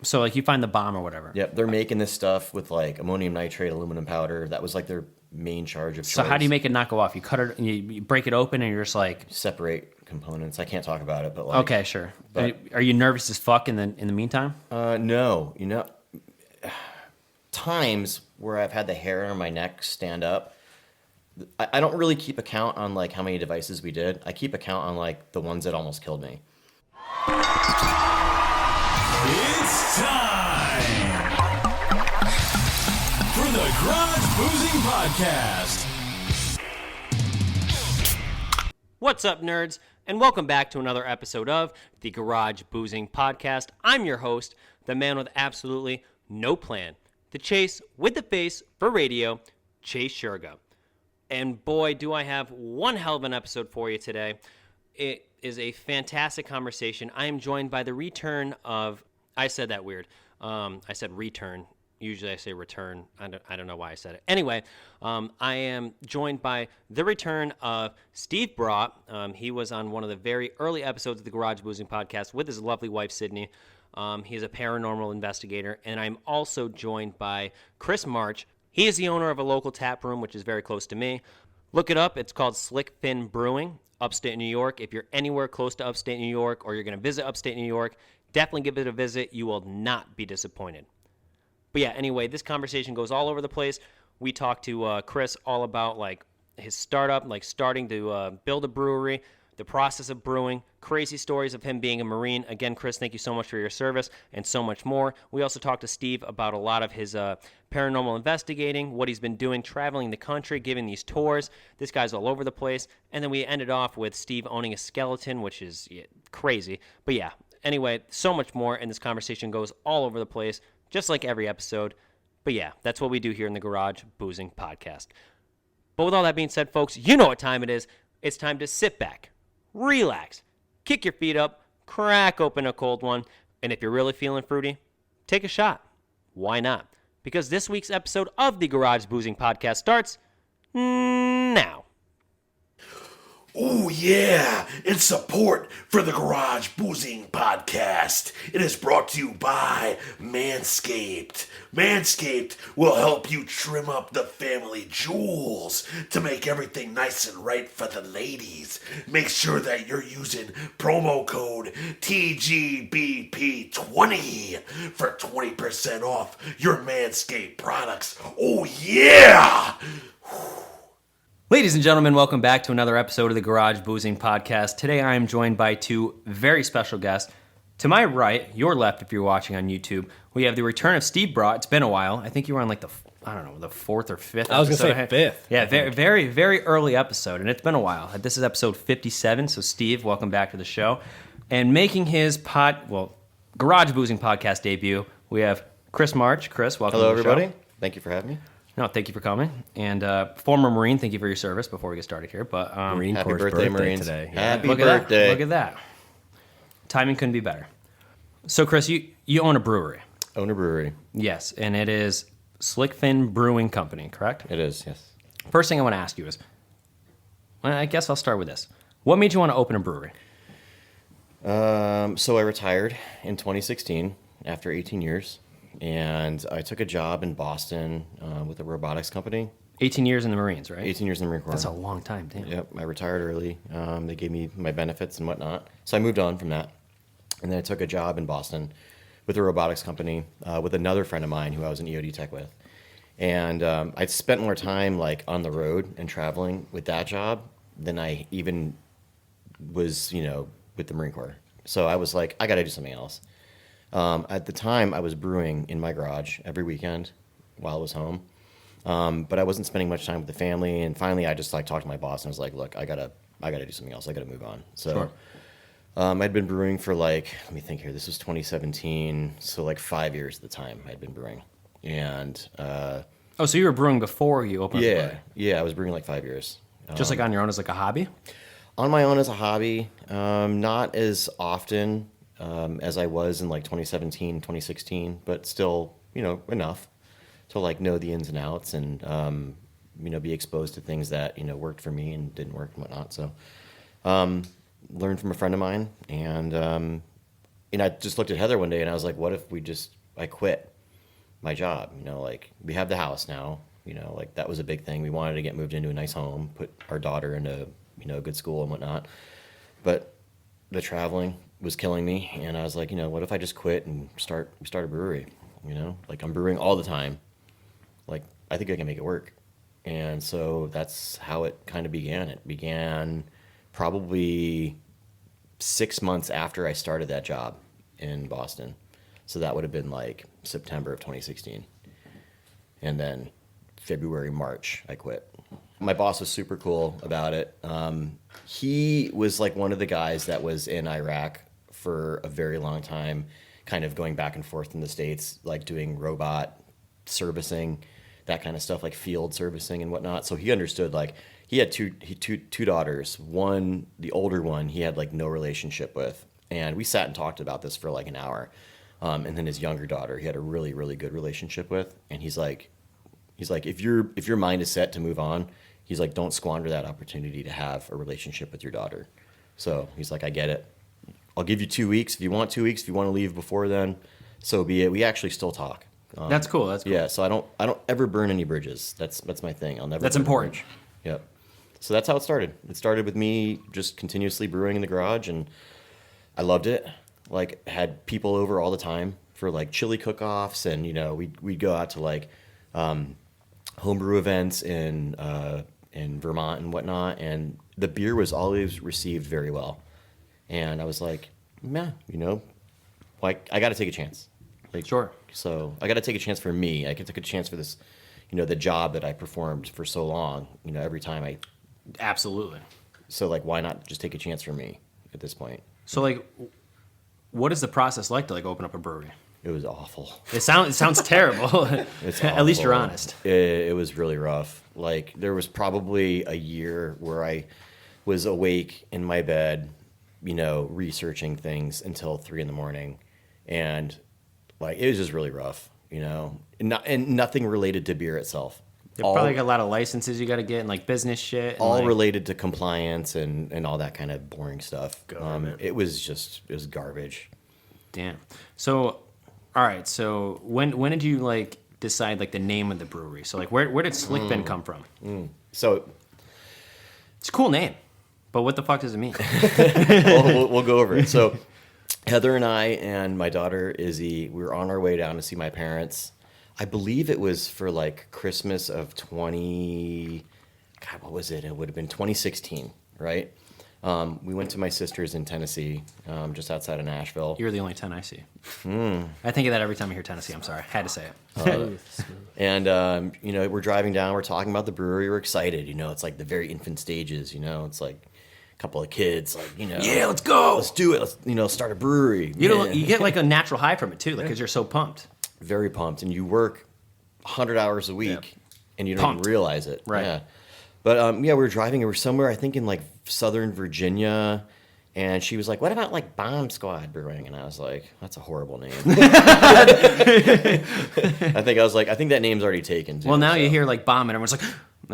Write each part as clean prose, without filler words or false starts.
So like you find the bomb or whatever. Yep, they're making this stuff with like ammonium nitrate, aluminum powder. That was like their main charge of. So how do you make it not go off? You cut it, you break it open, and you're just like separate components. I can't talk about it, but like okay, sure. But, are you nervous as fuck in the meantime? No, times where I've had the hair on my neck stand up. I don't really keep account on like how many devices we did. I keep account on like the ones that almost killed me. It's time for the Garage Boozing Podcast. What's up, nerds? And welcome back to another episode of the Garage Boozing Podcast. I'm your host, the man with absolutely no plan, the Chase with the face for radio, Chase Shurga. And boy, do I have one hell of an episode for you today. It is a fantastic conversation. I am joined by the return of... I said that weird. I said return. Usually I say return. I don't know why I said it. Anyway, I am joined by the return of Steve Brodt. He was on one of the very early episodes of the Garage Boozing Podcast with his lovely wife, Sydney. He's a paranormal investigator. And I'm also joined by Kris March. He is the owner of a local tap room, which is very close to me. Look it up. It's called Slickfin Brewing, upstate New York. If you're anywhere close to upstate New York or you're going to visit upstate New York, definitely give it a visit. You will not be disappointed. But yeah, anyway, this conversation goes all over the place. We talked to Kris all about like his startup, like starting to build a brewery, the process of brewing, crazy stories of him being a Marine. Again, Kris, thank you so much for your service and so much more. We also talked to Steve about a lot of his paranormal investigating, what he's been doing, traveling the country, giving these tours. This guy's all over the place. And then we ended off with Steve owning a skeleton, which is crazy. But yeah, anyway, so much more, and this conversation goes all over the place, just like every episode. But yeah, that's what we do here in the Garage Boozing Podcast. But with all that being said, folks, you know what time it is. It's time to sit back, relax, kick your feet up, crack open a cold one, and if you're really feeling fruity, take a shot. Why not? Because this week's episode of the Garage Boozing Podcast starts now. Oh yeah, in support for the Garage Boozing Podcast, it is brought to you by Manscaped. Manscaped will help you trim up the family jewels to make everything nice and right for the ladies. Make sure that you're using promo code TGBP20 for 20% off your Manscaped products. Oh yeah! Ladies and gentlemen, welcome back to another episode of the Garage Boozing Podcast. Today I am joined by two very special guests. To my right, your left if you're watching on YouTube, we have the return of Steve Brodt. It's been a while. I think you were on like the fourth or fifth episode. I was going to say fifth. Yeah, very, very early episode, and it's been a while. This is episode 57, so Steve, welcome back to the show. And making his Garage Boozing Podcast debut, we have Kris March. Kris, welcome Hello, to the everybody. show. Thank you for having me. No, thank you for coming. And former Marine, thank you for your service before we get started here. But Marine Happy Corps birthday, Marines. today. Happy look birthday. Look at that. Timing couldn't be better. So, Kris, you own a brewery. Own a brewery. Yes, and it is Slickfin Brewing Company, correct? It is, yes. First thing I want to ask you is, well, I guess I'll start with this. What made you want to open a brewery? So I retired in 2016 after 18 years, and I took a job in Boston with a robotics company. 18 years in the Marines, right? 18 years in the Marine Corps. That's a long time, damn. Yep, I retired early. They gave me my benefits and whatnot. So I moved on from that. And then I took a job in Boston with a robotics company with another friend of mine who I was an EOD tech with. And I'd spent more time like on the road and traveling with that job than I even was, with the Marine Corps. So I was like, I got to do something else. At the time, I was brewing in my garage every weekend while I was home. But I wasn't spending much time with the family. And finally, I just like talked to my boss and I was like, look, I gotta do something else. I gotta move on. So Sure. I'd been brewing for let me think here. This was 2017. So like 5 years at the time I'd been brewing. And so you were brewing before you opened a brewery? Yeah, I was brewing like 5 years. Just like on your own as like a hobby? On my own as a hobby, not as often as I was in like 2017, 2016, but still, enough to like know the ins and outs and, be exposed to things that, worked for me and didn't work and whatnot. So learned from a friend of mine and I just looked at Heather one day and I was like, what if I quit my job? Like we have the house now, like that was a big thing. We wanted to get moved into a nice home, put our daughter into, a good school and whatnot. But the traveling was killing me. And I was like, what if I just quit and start a brewery? Like I'm brewing all the time. Like I think I can make it work. And so that's how it kind of began. It began probably 6 months after I started that job in Boston. So that would have been like September of 2016. And then February, March, I quit. My boss was super cool about it. He was like one of the guys that was in Iraq for a very long time, kind of going back and forth in the States, like doing robot servicing, that kind of stuff, like field servicing and whatnot. So he understood, like, he had two daughters. One, the older one, he had like no relationship with. And we sat and talked about this for like an hour. And then his younger daughter, he had a really, really good relationship with. And he's like, if your mind is set to move on, he's like, don't squander that opportunity to have a relationship with your daughter. So he's like, I get it. I'll give you 2 weeks if you want 2 weeks. If you want to leave before then, so be it. We actually still talk. That's cool. That's cool. Yeah. So I don't ever burn any bridges. That's my thing. I'll never. That's burn a important. bridge. Yep. So that's how it started. It started with me just continuously brewing in the garage, and I loved it. Like, had people over all the time for like chili cook-offs, and we'd go out to like homebrew events in Vermont and whatnot, and the beer was always received very well. And I was like, man, like I got to take a chance. Like, Sure. So I got to take a chance for me. I could take a chance for this, the job that I performed for so long. Every time I. Absolutely. So like, why not just take a chance for me at this point? So like, what is the process like to like open up a brewery? It was awful. It sounds terrible. It's At least you're awful. honest. It was really rough. Like, there was probably a year where I was awake in my bed, researching things until 3 a.m. And like, it was just really rough, and nothing related to beer itself. There's probably got a lot of licenses you got to get and like business shit. And All like, related to compliance and all that kind of boring stuff. Government. It was garbage. Damn. So, all right. So when did you like decide like the name of the brewery? So like where did Slickfin come from? So It's a cool name, but what the fuck does it mean? we'll go over it. So Heather and I and my daughter Izzy, we were on our way down to see my parents. I believe it was for like Christmas of what was it? It would have been 2016, right? We went to my sister's in Tennessee, just outside of Nashville. You're the only 10 I see. I think of that every time I hear Tennessee. I'm sorry. I had to say it. And, we're driving down, we're talking about the brewery, we're excited, it's like the very infant stages, it's like a couple of kids, like, Yeah, let's go. let's do it, let's, start a brewery. You get like a natural high from it too, like because you're so pumped. Very pumped, and you work 100 hours a week, and you don't Pumped. even realize it. Right. Yeah. But we were driving, and we're somewhere, I think in like Southern Virginia, and she was like, what about like Bomb Squad Brewing? And I was like, that's a horrible name. I think that name's already taken too. Well, now so. you hear like bomb, and everyone's like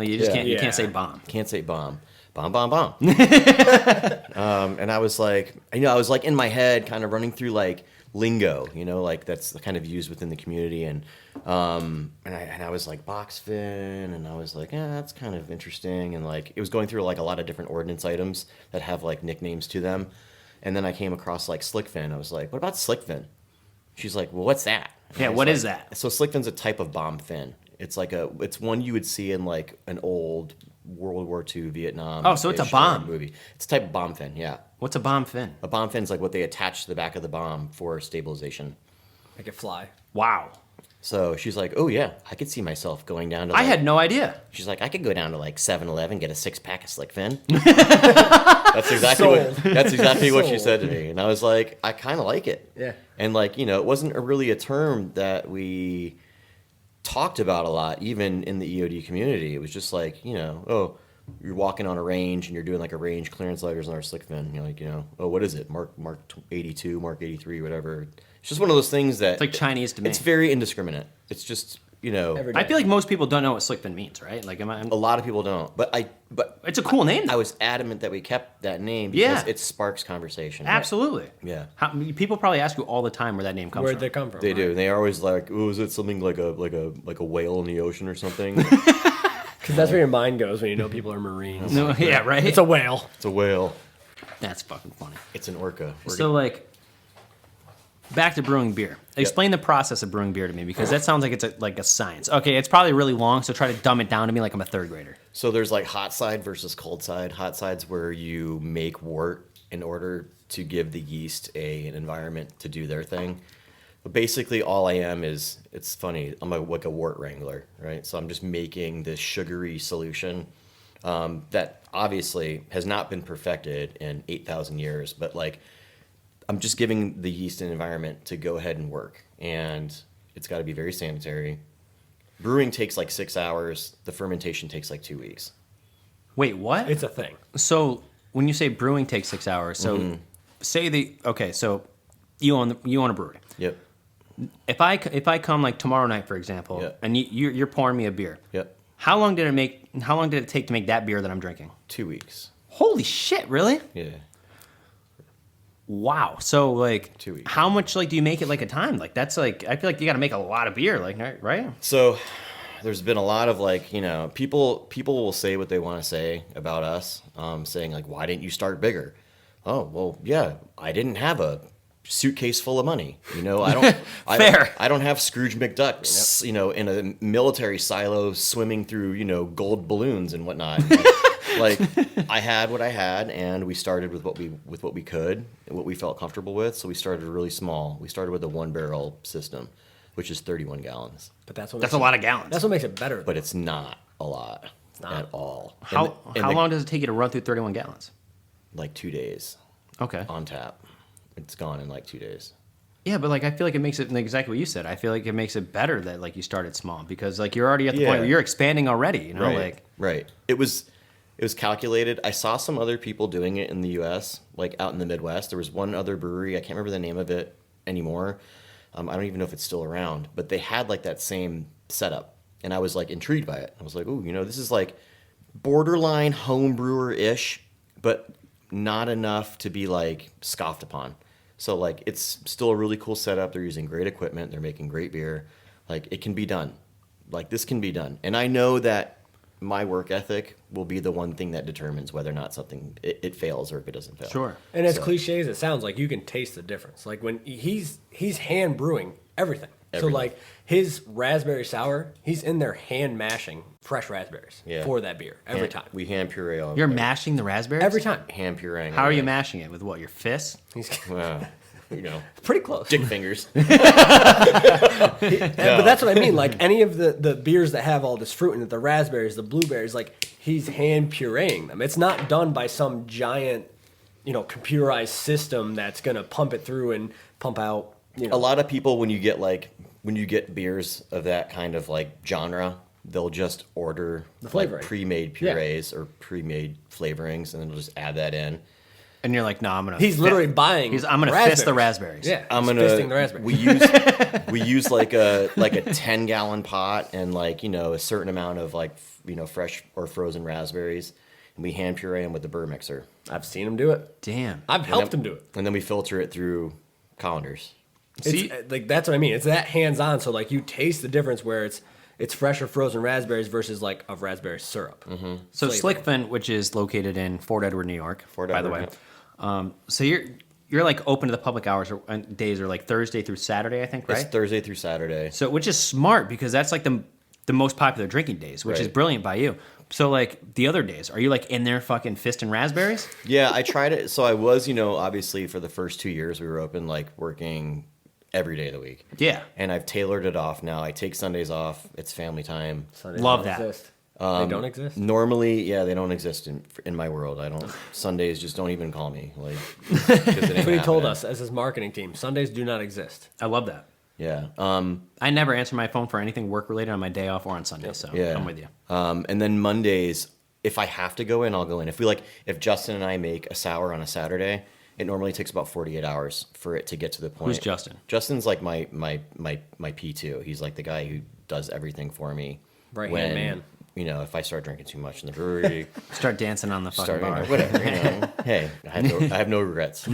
you just Yeah. can't say bomb. Can't say bomb. Bomb, bomb, bomb. And I was like, I was like in my head kind of running through like lingo, like that's kind of used within the community. And I was like box fin, and I was like, yeah, that's kind of interesting. And like, it was going through like a lot of different ordinance items that have like nicknames to them. And then I came across like Slickfin. I was like, what about Slickfin? She's like, well, what's that? And Yeah, I was what like, is that? So Slickfin's a type of bomb fin. It's like it's one you would see in like an old World War II Vietnam. Oh, so it's a bomb. movie. It's a type of bomb fin, yeah. What's a bomb fin? A bomb fin's like what they attach to the back of the bomb for stabilization. Make it fly. Wow. So she's like, oh yeah, I could see myself going down to I like, had no idea. she's like, I could go down to like 7-Eleven, get a 6-pack of Slickfin. That's exactly what she said to me. And I was like, I kind of like it. Yeah. And like, it wasn't really a term that we talked about a lot, even in the EOD community. It was just like, oh, you're walking on a range and you're doing like a range clearance lighters on our Slickfin. You're like, oh, what is it? Mark 82, Mark 83, whatever. It's just one of those things that It's like Chinese to me. it's very indiscriminate. It's just Every day. I feel like most people don't know what Slickfin means, right? Like, a lot of people don't. But it's a cool name, though. I was adamant that we kept that name because Yeah. it sparks conversation. Absolutely. Yeah. People probably ask you all the time where that name comes Where'd from. they come from? They right? do. They are always like, "Oh, is it something like a whale in the ocean or something?" Because that's where your mind goes when you know people are Marines. No, yeah, right? It's a whale. It's a whale. That's fucking funny. It's an orca. So, like, back to brewing beer. Explain the process of brewing beer to me, because that sounds like it's like a science. Okay, it's probably really long, so try to dumb it down to me like I'm a third grader. So there's like hot side versus cold side. Hot side's where you make wort in order to give the yeast an environment to do their thing. But basically all I am is, it's funny, I'm like a wort wrangler, right? So I'm just making this sugary solution that obviously has not been perfected in 8,000 years, but like I'm just giving the yeast an environment to go ahead and work. And it's got to be very sanitary. Brewing takes like 6 hours. The fermentation takes like 2 weeks. Wait, what? It's a thing. So when you say brewing takes 6 hours, so so you own a brewery. Yep. If I come like tomorrow night, for example, Yeah. and you're pouring me a beer, Yep. how long did it take to make that beer that I'm drinking? 2 weeks. Holy shit! Really? Yeah. Wow. So like, 2 weeks. how much like do you make it like a time? Like that's like, I feel like you got to make a lot of beer, like, right? So there's been a lot of like, people will say what they want to say about us, saying like, why didn't you start bigger? Oh, well, yeah, I didn't have a suitcase full of money. I don't, Fair. I don't have Scrooge McDuck, in a military silo swimming through, gold balloons and whatnot. Like I had what I had, and we started with what we could and what we felt comfortable with. So we started really small. We started with a 1-barrel system, which is 31 gallons. But that's what That's makes a lot of gallons. That's what makes it better. But it's not a lot not. at all. How long does it take you to run through 31 gallons? Like 2 days Okay. on tap. It's gone in like 2 days. Yeah, but like I feel like it makes it exactly what you said. I feel like it makes it better that like you started small, because like you're already at the point Yeah. where you're expanding already. Right. It was calculated. I saw some other people doing it in the U.S., like out in the Midwest. There was one other brewery. I can't remember the name of it anymore. I don't even know if it's still around. But they had like that same setup, and I was like intrigued by it. I was like, ooh, this is like borderline home brewer-ish, but not enough to be like scoffed upon. So like it's still a really cool setup. They're using great equipment. They're making great beer. Like it can be done. Like this can be done. And I know that my work ethic will be the one thing that determines whether or not something it fails or if it doesn't fail. Sure. And as cliche as it sounds, like you can taste the difference. Like when he's hand brewing everything. So like his raspberry sour, he's in there hand mashing fresh raspberries for that beer every time. We hand puree all You're mashing the raspberries Every time. hand pureeing. How are you mashing it? With what? Your fists? He's Pretty close. dick fingers. But that's what I mean. Like any of the beers that have all this fruit in it, the raspberries, the blueberries, like he's hand pureeing them. It's not done by some giant, computerized system that's gonna pump it through and pump out. A lot of people, when you get beers of that kind of like genre, they'll just order The flavoring. like pre-made purees or pre-made flavorings, and then they'll just add that in. And you're like, no, I'm gonna. He's literally buying. I'm gonna fist the raspberries. Yeah, I'm he's gonna fisting the raspberries. we use like a 10-gallon pot and like a certain amount of like fresh or frozen raspberries, and we hand puree them with the burr mixer. I've seen him do it. Damn. I've helped him do it. And then we filter it through colanders. It's, like that's what I mean. It's that hands-on. So like you taste the difference where it's fresh or frozen raspberries versus like of raspberry syrup. Mm-hmm. So Flavoring. Slickfin, which is located in Fort Edward, New York, by the way. Edward, So you're like open to the public hours or days are like Thursday through Saturday, I think, right? It's Thursday through Saturday. So which is smart because that's like the most popular drinking days, which is Right. brilliant by you. So like the other days, are you like in there fucking fisting raspberries? Yeah, I tried it. So I was, obviously for the first 2 years we were open, like working every day of the week. Yeah. And I've tailored it off now. I take Sundays off. It's family time. Sundays Love don't that. Exist. They don't exist. Normally, yeah, they don't exist in my world. I don't. Sundays just don't even call me. Like, 'cause it ain't That's what he told happening. us as his marketing team. Sundays do not exist. I love that. Yeah. I never answer my phone for anything work related on my day off or on Sunday, so Yeah. I'm with you. And then Mondays, if I have to go in, I'll go in. If Justin and I make a sour on a Saturday, it normally takes about 48 hours for it to get to the point. Who's Justin? Justin's like my P2. He's like the guy who does everything for me. Right-hand man. You know, if I start drinking too much in the brewery, Start dancing on the fucking bar. whatever. You know, hey, I have no regrets.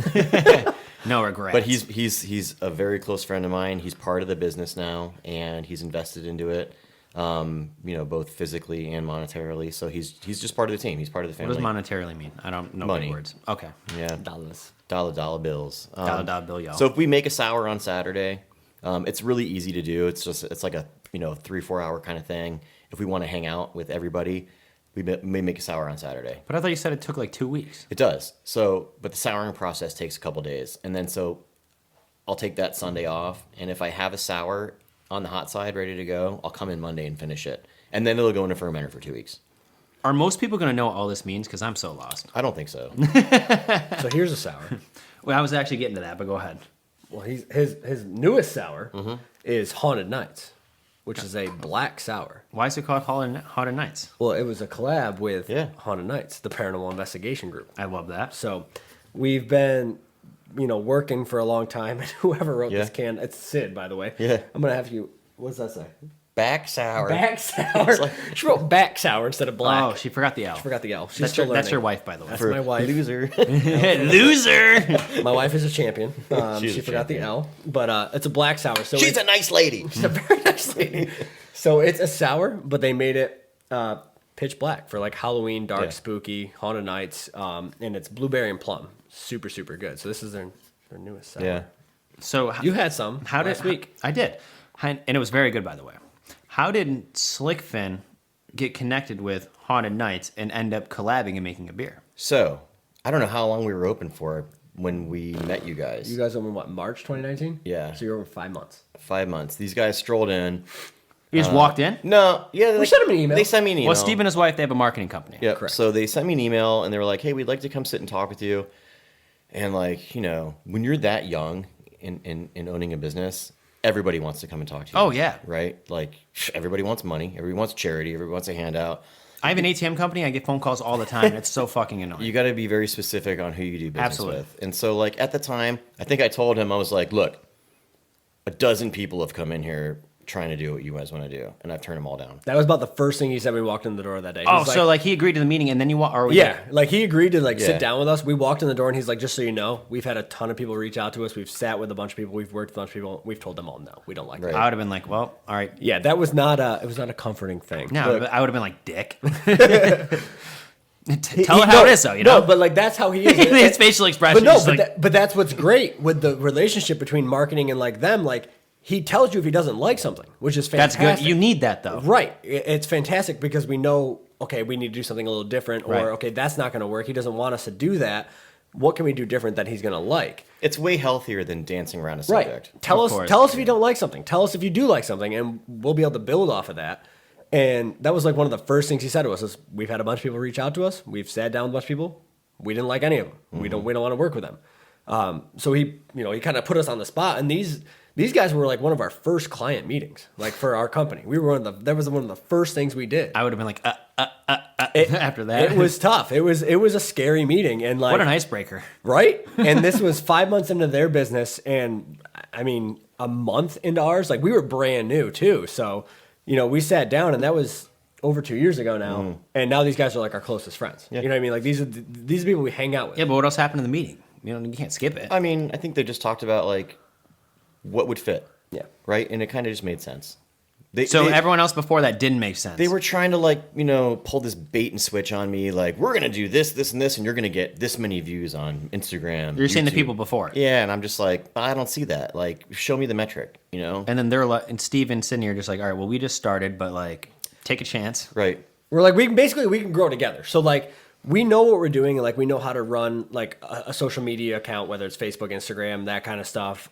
No regrets. But he's a very close friend of mine. He's part of the business now, and he's invested into it. You know, both physically and monetarily. So he's just part of the team. He's part of the family. What does monetarily mean? I don't know Money. big words. Okay. Yeah, Dollars. dollar bills. Dollar bill, y'all. So if we make a sour on Saturday, it's really easy to do. It's like a 3-4 hour kind of thing. If we want to hang out with everybody, we may make a sour on Saturday. But I thought you said it took like 2 weeks. It does. So, but the souring process takes a couple days, and then so I'll take that Sunday off, and if I have a sour on the hot side ready to go, I'll come in Monday and finish it, and then it'll go into fermenter for 2 weeks. Are most people going to know what all this means? Because I'm so lost. I don't think so. So here's a sour. Well, I was actually getting to that, but go ahead. Well, his newest sour is Haunted Nights, which is a black sour. Why is it called Haunted Nights? Well, it was a collab with Yeah. Haunted Nights, the Paranormal Investigation group. I love that. So we've been, working for a long time, and whoever wrote this Yeah. it's Sid, by the way. Yeah. I'm gonna have you. What does that say? Back sour. Back sour. She wrote back sour instead of black. Oh, she forgot the L. Forgot the L. She's That's still your, that's learning. your wife, by the way. That's my wife. Loser. Loser. My wife is a champion. She's She a forgot the champion. L, but it's a black sour. So She's it's a nice lady. She's a very nice lady. So it's a sour, but they made it pitch black for like Halloween, dark, Yeah. spooky, Haunted Nights, and it's blueberry and plum. Super, super good. So this is their newest sour. Yeah. So You had some last week. I did. And it was very good, by the way. How did Slickfin get connected with Haunted Nights and end up collabing and making a beer? So I don't know how long we were open for when we met you guys. You guys opened what, March 2019? Yeah. So you're over 5 months. 5 months. These guys strolled in. You just walked in? No, yeah. We sent them an email. They sent me an email. Well, Steve and his wife, they have a marketing company. Yeah. Correct. So they sent me an email and they were like, "Hey, we'd like to come sit and talk with you." And like, when you're that young in owning a business, everybody wants to come and talk to you. Oh, yeah. Right? Like everybody wants money, everybody wants charity, everybody wants a handout. I have an ATM company. I get phone calls all the time. It's so fucking annoying. You got to be very specific on who you do business Absolutely. with. And so like at the time, I think I told him, I was like, "Look, a dozen people have come in here trying to do what you guys want to do, and I've turned them all down." That was about the first thing he said when we walked in the door that day. He Oh, was so like he agreed to the meeting and then you walk? Yeah, like he agreed to Yeah. sit down with us. We walked in the door and he's like, "Just so you know, we've had a ton of people reach out to us. We've sat with a bunch of people. We've worked with a bunch of people. We've told them all no, we don't like Right. that." I would have been like, well, all right. Yeah, that was not it was not a comforting thing. No, Look. I would have been like, dick. Tell it how it is, though, No, but like that's how he is. His facial expression But no, is but, like, but that's what's great with the relationship between marketing and like them. Like he tells you if he doesn't like something, which is that's fantastic. good. You need that, though. Right. It's fantastic because we know, okay, we need to do something a little different, or Right. okay, that's not going to work. He doesn't want us to do that. What can we do different that he's going to like? It's way healthier than dancing around a Right. subject. Tell Of us course. tell us if you don't like something. Tell us if you do like something, and we'll be able to build off of that. And that was like one of the first things he said to us is we've had a bunch of people reach out to us. We've sat down with a bunch of people. We didn't like any of them. We don't want to work with them. So he kind of put us on the spot. And these guys were like one of our first client meetings, like for our company. That was one of the first things we did. I would have been like, after that. It was tough. It was a scary meeting, and like What an icebreaker. right? And this was 5 months into their business, and I mean a month into ours. Like we were brand new too, so we sat down, and that was over 2 years ago now. And now these guys are like our closest friends. Yeah. You know what I mean? Like these are people we hang out with. Yeah, but what else happened in the meeting? You can't skip it. I mean, I think they just talked about like what would fit. Yeah. Right? And it kind of just made sense. So everyone else before that didn't make sense. They were trying to pull this bait and switch on me. Like, we're going to do this, this, and this, and you're going to get this many views on Instagram. You're seeing the YouTube." people before. Yeah. And I'm just like, I don't see that. Like, show me the metric, And then they're like, and Steve and Sydney are just like, all right, well, we just started, but like, take a chance. Right. We're like we can grow together. So like we know what we're doing, and like we know how to run like a social media account, whether it's Facebook, Instagram, that kind of stuff.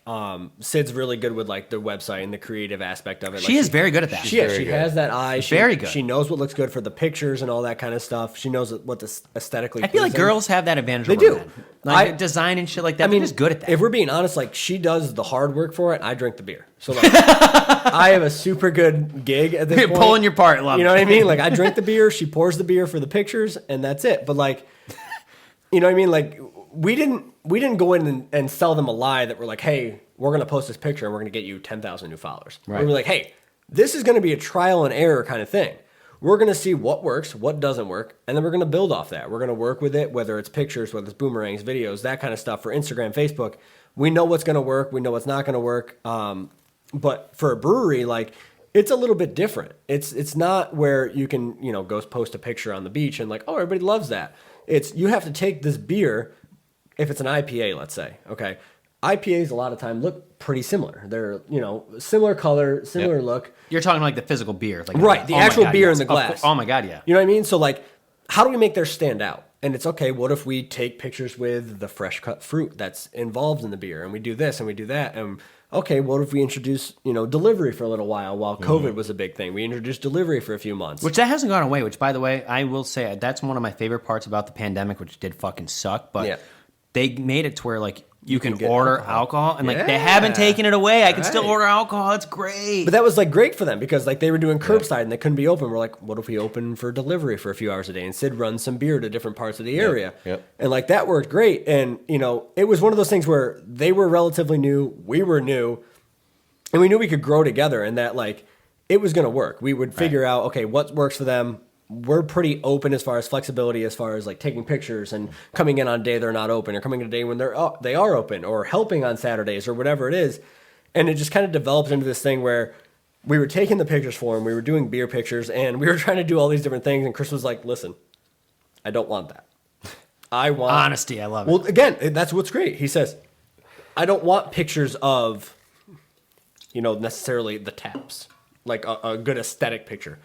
Sid's really good with like the website and the creative aspect of it. She is very good at that. She very good. has that eye. Very good. She knows what looks good for the pictures and all that kind of stuff. She knows what the aesthetically. I feel like pleasing. girls have that advantage. They over do. men. Like design and shit like that. They're just good at that. If we're being honest, like she does the hard work for it. I drink the beer. So like, I have a super good gig at this You're point. pulling your part, love. You know what I mean? Like I drink the beer. She pours the beer for the pictures, and that's it. But like, you know what I mean? Like we didn't go in and sell them a lie that we're like, hey, we're gonna post this picture and we're gonna get you 10,000 new followers. Right. We were like, hey, this is going to be a trial and error kind of thing. We're going to see what works, what doesn't work, and then we're going to build off that. We're going to work with it, whether it's pictures, whether it's boomerangs, videos, that kind of stuff for Instagram, Facebook. We know what's going to work. We know what's not going to work. But for a brewery, like, it's a little bit different. It's not where you can, go post a picture on the beach and like, oh, everybody loves that. It's you have to take this beer, if it's an IPA, let's say, okay. IPAs a lot of time look pretty similar. They're, similar color, similar look. You're talking like the physical beer. Like, right, the actual beer in the glass. Oh my God, yeah. You know what I mean? So like, how do we make theirs stand out? And it's okay, what if we take pictures with the fresh cut fruit that's involved in the beer, and we do this and we do that, and okay, what if we introduce, delivery for a little while COVID was a big thing. We introduced delivery for a few months. Which that hasn't gone away, which by the way, I will say that's one of my favorite parts about the pandemic, which did fucking suck, but they made it to where like you can order alcohol and like they haven't taken it away. I can still order alcohol. It's great. But that was like great for them because like they were doing curbside and they couldn't be open. We're like, what if we open for delivery for a few hours a day and Sid runs some beer to different parts of the area? And like that worked great. And it was one of those things where they were relatively new, we were new, and we knew we could grow together and that like it was going to work. We would figure out, okay, what works for them. We're pretty open as far as flexibility, as far as like taking pictures and coming in on a day they're not open, or coming in a day when they are open, or helping on Saturdays or whatever it is. And it just kind of developed into this thing where we were taking the pictures for them, we were doing beer pictures, and we were trying to do all these different things. And Kris was like, "Listen, I don't want that. I want honesty. I love it." Well, again, that's what's great. He says, "I don't want pictures of, necessarily the taps, like a good aesthetic picture.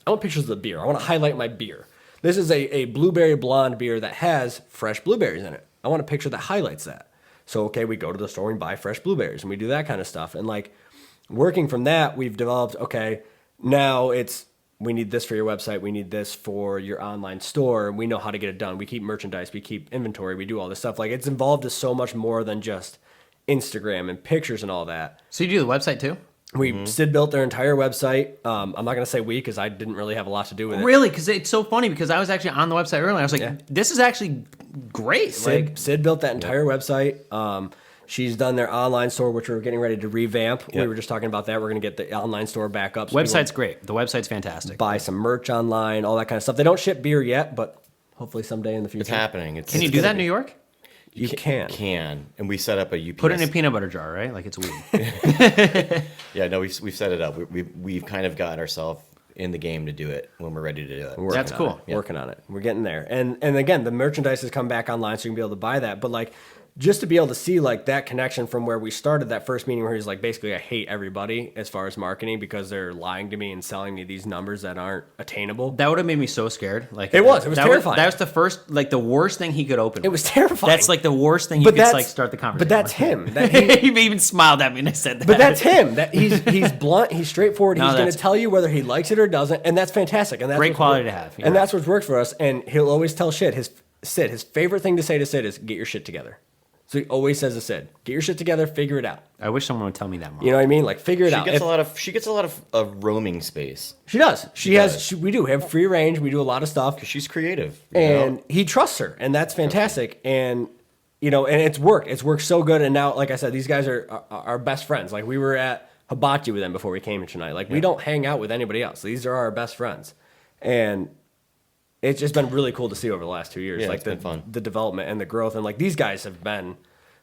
I want pictures of the beer. I want to highlight my beer. This is a blueberry blonde beer that has fresh blueberries in it. I want a picture that highlights that. So, okay, we go to the store and buy fresh blueberries, and we do that kind of stuff. And, like, working from that, we've developed, okay, now we need this for your website. We need this for your online store. We know how to get it done. We keep merchandise. We keep inventory. We do all this stuff. Like, it's involved in so much more than just Instagram and pictures and all that. So you do the website, too? Sid built their entire website. I'm not going to say we because I didn't really have a lot to do with it. Really? Because it's so funny because I was actually on the website earlier. I was like, this is actually great. Sid built that entire website. She's done their online store, which we're getting ready to revamp. We were just talking about that. We're going to get the online store back up. So website's great. The website's fantastic. Buy some merch online, all that kind of stuff. They don't ship beer yet, but hopefully someday in the future. It's happening. Can you do that in New York? You can. And we set up a UPS. Put it in a peanut butter jar, right? Like it's weed. Yeah, no, we've set it up. We've kind of got ourselves in the game to do it when we're ready to do it. That's cool. Working on it. We're getting there. And again, the merchandise has come back online, so you can be able to buy that. But like, just to be able to see like that connection from where we started that first meeting where he's like, basically, I hate everybody as far as marketing because they're lying to me and selling me these numbers that aren't attainable. That would have made me so scared. Like it was terrifying. That was the first, like the worst thing he could open. It was terrifying. That's like the worst thing you could like start the conversation. But that's him. He even smiled at me when I said that. But that's him. That he's blunt. He's straightforward. He's going to tell you whether he likes it or doesn't, and that's fantastic. And that's great quality to have. And that's what's worked for us. And he'll always tell his favorite thing to say to Sid is get your shit together. So he always says to Sid, get your shit together, figure it out. I wish someone would tell me that more. You know what I mean? Like figure it out. She gets a lot of roaming space. She does. We do have free range. We do a lot of stuff. Because she's creative. And he trusts her, and that's fantastic. And and it's worked. It's worked so good. And now, like I said, these guys are our best friends. Like we were at Hibachi with them before we came here tonight. Like we don't hang out with anybody else. These are our best friends. And it's just been really cool to see over the last 2 years. Yeah, like it's been fun. The development and the growth. And like these guys have been,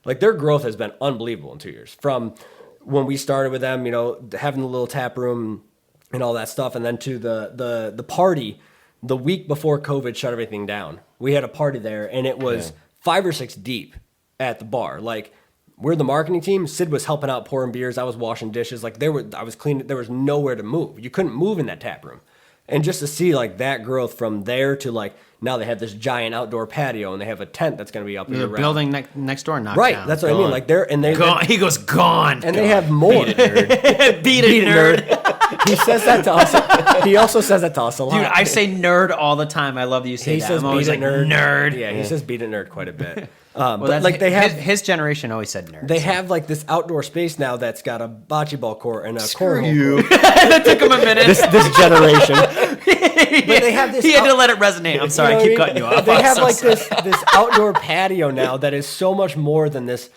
like their growth has been unbelievable in 2 years. From when we started with them, having the little tap room and all that stuff. And then to the party the week before COVID shut everything down. We had a party there and it was 5 or 6 deep at the bar. Like we're the marketing team. Sid was helping out pouring beers. I was washing dishes. Like I was cleaning. There was nowhere to move. You couldn't move in that tap room. And just to see like that growth from there to like now they have this giant outdoor patio and they have a tent that's going to be up in the building next door knocked right, down. That's what I mean. Like gone. He goes gone. And they have more. Beat it, nerd. He says that to us. He also says that to us a lot. Dude, I say nerd all the time. I love that you say that. He says I'm always beat it, like nerd. Yeah, he says beat it, nerd quite a bit. Well, but like they have his generation always said nerd. They have like this outdoor space now that's got a bocce ball court and a Screw cornhole you. court. That took him a minute. This generation. But they have this. He had to let it resonate. I'm sorry, I keep cutting you off. They have like this outdoor patio now that is so much more than this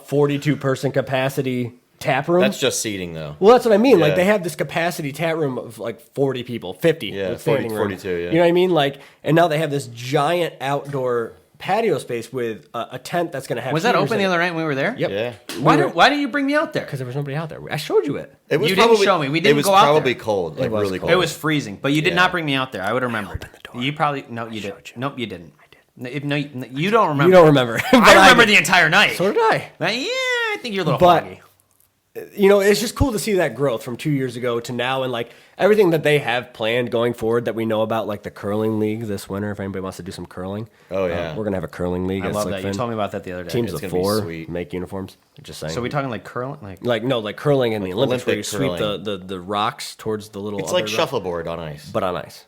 42 person capacity tap room. That's just seating, though. Well, that's what I mean. Like Yeah. they have this capacity tap room of like 40 people, 50 Yeah, with standing 40, room. 42, yeah. You know what I mean? Like, and now they have this giant outdoor patio space with a tent that's going to have. Was that heaters open in the it. other night when we were there? Yep. Yeah. Why didn't you bring me out there? Because there was nobody out there. I showed you it. It was You didn't probably- show me. We didn't It was go out probably there. cold, like was really cold. cold. It was freezing, but you did Yeah. not bring me out there. I would have remembered. You probably no, you didn't. Nope, you didn't. No, you don't remember. You don't remember. But I remember did. the entire night. So did I. Yeah, I think you're a little But- foggy. You know, it's just cool to see that growth from 2 years ago to now, and like everything that they have planned going forward that we know about, like the curling league this winter. If anybody wants to do some curling, Oh, yeah. we're gonna have a curling league. I at love that. You Slickfin. told me about that the other day. Teams It's of gonna be 4 sweet. make uniforms. Just saying. So we talking like curling, like like curling in the Olympics where you Olympic sweep the rocks towards the little. It's like other- shuffleboard on ice. but on ice.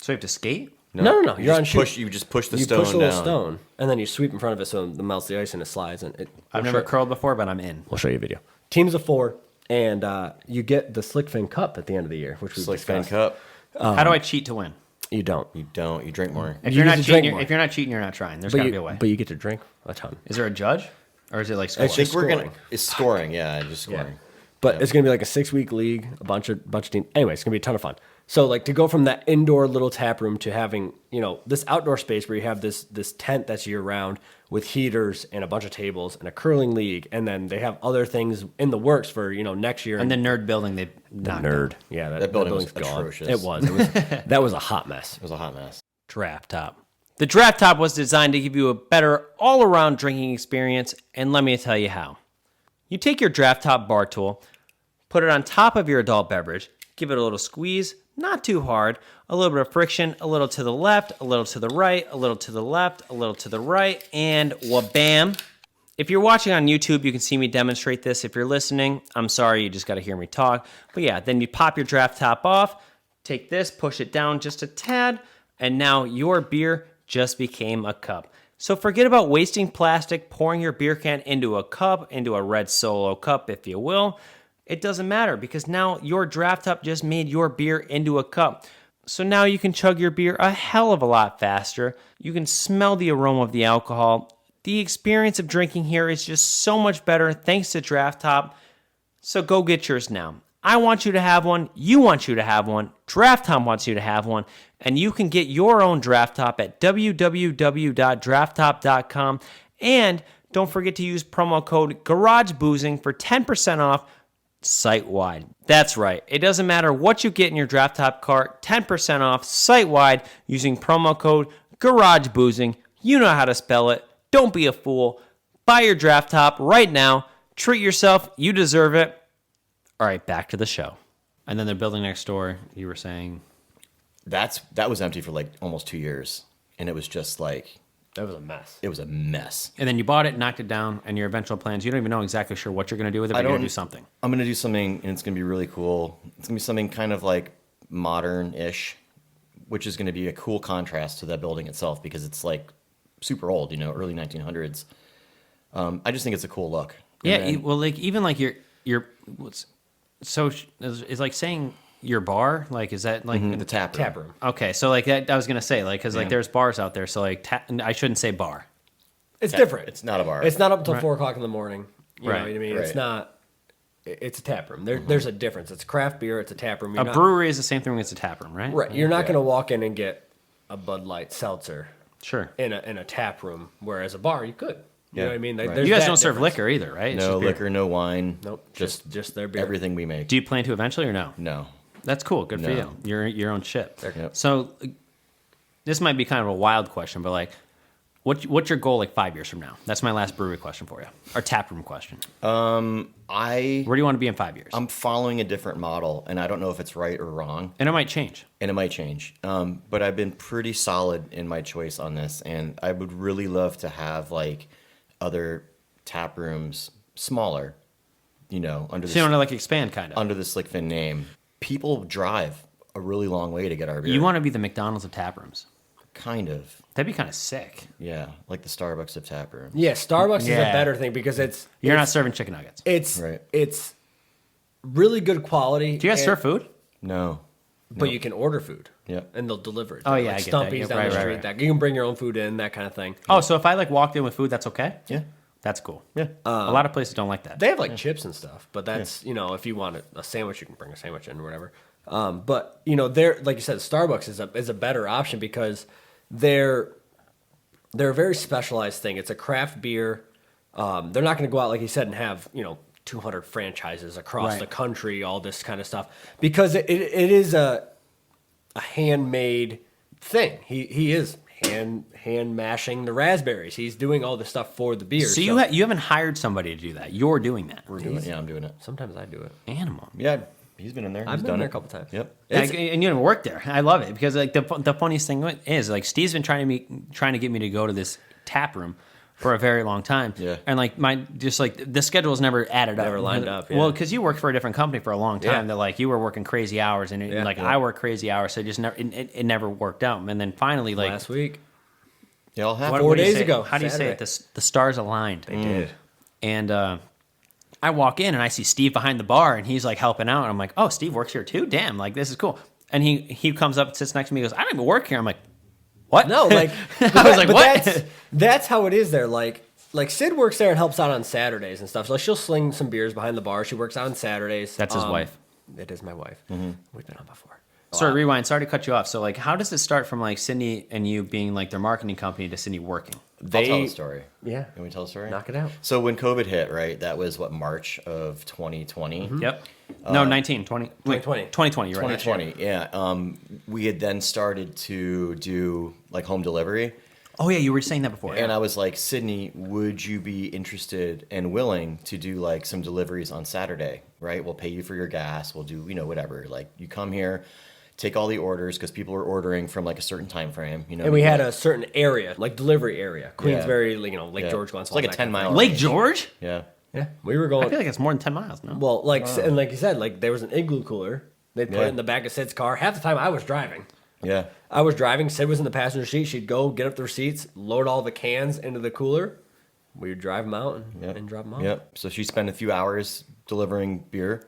so you have to skate? No. You You're on just shoot. push. You just push the You stone push a little down. stone, and then you sweep in front of it so it melts the ice and it slides. And I've never curled before, but I'm in. We'll show you a video. Teams of 4, and you get the Slickfin Cup at the end of the year, which we Slickfin discussed. Cup. How do I cheat to win? You don't. You don't. You drink more. If You you're get not to cheating, drink more. if you're not cheating, you're not trying. There's But got to you, be a way. but you get to drink a ton. Is there a judge, or is it like score? It's I think just we're scoring. gonna. It's scoring. Yeah, just scoring. But it's gonna be like a 6-week league, a bunch of teams. Anyway, it's gonna be a ton of fun. So like to go from that indoor little tap room to having this outdoor space where you have this tent that's year round with heaters and a bunch of tables and a curling league, and then they have other things in the works for next year. and the nerd building, they the knocked nerd, down. yeah, That building was building's gone. atrocious. It was that was a hot mess. It was a hot mess. Draft top. The draft top was designed to give you a better all-around drinking experience, and let me tell you how. You take your draft top bar tool, put it on top of your adult beverage, give it a little squeeze, not too hard, a little bit of friction, a little to the left, a little to the right, a little to the left, a little to the right, and wha-bam. If you're watching on YouTube, you can see me demonstrate this. If you're listening, I'm sorry, you just got to hear me talk. But yeah, then you pop your draft top off, take this, push it down just a tad, and now your beer just became a cup. So forget about wasting plastic, pouring your beer can into a cup, into a red Solo cup, if you will. It doesn't matter because now your draft top just made your beer into a cup. So now you can chug your beer a hell of a lot faster. You can smell the aroma of the alcohol. The experience of drinking here is just so much better thanks to Draft Top. So go get yours now. I want you to have one. You want you to have one. Draft Top wants you to have one. And you can get your own Draft Top at www.drafttop.com. And don't forget to use promo code GarageBoozing for 10% off site-wide. That's right. It doesn't matter what you get in your Draft Top cart, 10% off site-wide using promo code GarageBoozing. You know how to spell it. Don't be a fool. Buy your Draft Top right now. Treat yourself. You deserve it. All right, back to the show. And then the building next door, you were saying... That was empty for like almost 2 years, and it was just like That was a mess. it was a mess. And then you bought it, knocked it down, and your eventual plans, you don't even know exactly sure what you're going to do with it, but you're going to do something. I'm gonna do something, and it's gonna be really cool. It's gonna be something kind of like modern-ish, which is gonna be a cool contrast to that building itself because it's like super old, early 1900s. I just think it's a cool look. And Yeah, then- well, like even like your so it's like saying your bar, like is that like the tap room. Tap room. okay? So like that, I was gonna say like because like there's bars out there, so like I shouldn't say bar. It's different. It's not a bar. It's not up until 4 o'clock in the morning. You Right, know what I mean? right. It's not. It's a tap room. There's a difference. It's craft beer. It's a tap room. You're A not- brewery is the same thing as a tap room, right? Right. You're not going to walk in and get a Bud Light seltzer Sure. in a tap room, whereas a bar you could. You know Yeah, what I mean? right. There's You guys that don't serve difference. liquor either, right? It's no just beer. liquor, no wine. Nope. Just Just their beer. everything we make. Do you plan to eventually or no? No. That's cool. Good for No. you. You're your own shit. Yep. So this might be kind of a wild question, but like, what's your goal like 5 years from now? That's my last brewery question for you, or tap room question. Where do you want to be in 5 years? I'm following a different model, and I don't know if it's right or wrong, And it might change. and it might change. But I've been pretty solid in my choice on this, and I would really love to have like other tap rooms smaller, under So you want the to like expand, kind of. under the Slickfin name. People drive a really long way to get our beer. You want to be the McDonald's of tap rooms. kind of, That'd be kind of sick. yeah, like the Starbucks of tap room. Yeah, Starbucks is Yeah. a better thing because You're not serving chicken nuggets. it's Right. it's really good quality. Do you guys and- serve food? No, But you can order food. Yeah. And they'll deliver it. Oh, yeah, like I get that. Stumpy's Yeah, down right, the right, street. right. That you can bring your own food in, that kind of thing. Oh, so if I like walked in with food, that's okay? yeah, That's cool. Yeah. A lot of places don't like that. They have like chips and stuff, but that's if you want a sandwich, you can bring a sandwich in or whatever. But they're like you said, Starbucks is a better option because they're a very specialized thing. It's a craft beer. They're not going to go out like you said and have 200 franchises across the country, all this kind of stuff, because it is a handmade thing. He is hand mashing the raspberries. He's doing all the stuff for the beer. So you haven't hired somebody to do that. You're doing that. We're doing it. Yeah, I'm doing it. Sometimes I do it. Animal. Yeah, he's been in there. I've He's been done there it a couple times. Yep. And you work there. I love it because like the funniest thing is like Steve's been trying to get me to go to this tap room for a very long time. Yeah. And like the schedule's never added up. Never lined up. Yeah. Well, because you worked for a different company for a long time. Yeah. That like you were working crazy hours and I work crazy hours, so it just never it never worked out. And then finally like Last week. They all have. what 4 do you days say? ago, How do you say it? Saturday. The stars aligned. They did. And I walk in and I see Steve behind the bar and he's like helping out. And I'm like, oh, Steve works here too? Damn, like this is cool. And he comes up and sits next to me and goes, I don't even work here. I'm like, what? No, like I was like, what? That's how it is there. Like Sid works there and helps out on Saturdays and stuff. So she'll sling some beers behind the bar. She works out on Saturdays. That's his wife. It is my wife. We've been on before. Sorry, rewind. Sorry to cut you off. So like, how does it start from like Sydney and you being like their marketing company to Sydney working? I'll tell the story. Yeah. Can we tell the story? Knock it out. So when COVID hit, right? That was March of 2020. Yep. No, 20. 2020. 2020, you're right. 2020. Yeah. We had then started to do like home delivery. Oh yeah, you were saying that before. And I was like, Sydney, would you be interested and willing to do like some deliveries on Saturday, right? We'll pay you for your gas. We'll do, whatever. Like you come here, take all the orders because people were ordering from like a certain time frame, And we had a certain area, like delivery area. Queensbury, Lake George, Glens It's like a Falls, 10 mile. Lake George? Yeah. Yeah. We were I going. feel like it's more than 10 miles, no? Well, and like you said, like there was an igloo cooler. They'd put Yeah. it in the back of Sid's car. Half the time I was driving. Yeah. I was driving. Sid was in the passenger seat. She'd go get up the receipts, load all the cans into the cooler. We would drive them out and drop them off. Yep. So she spent a few hours delivering beer.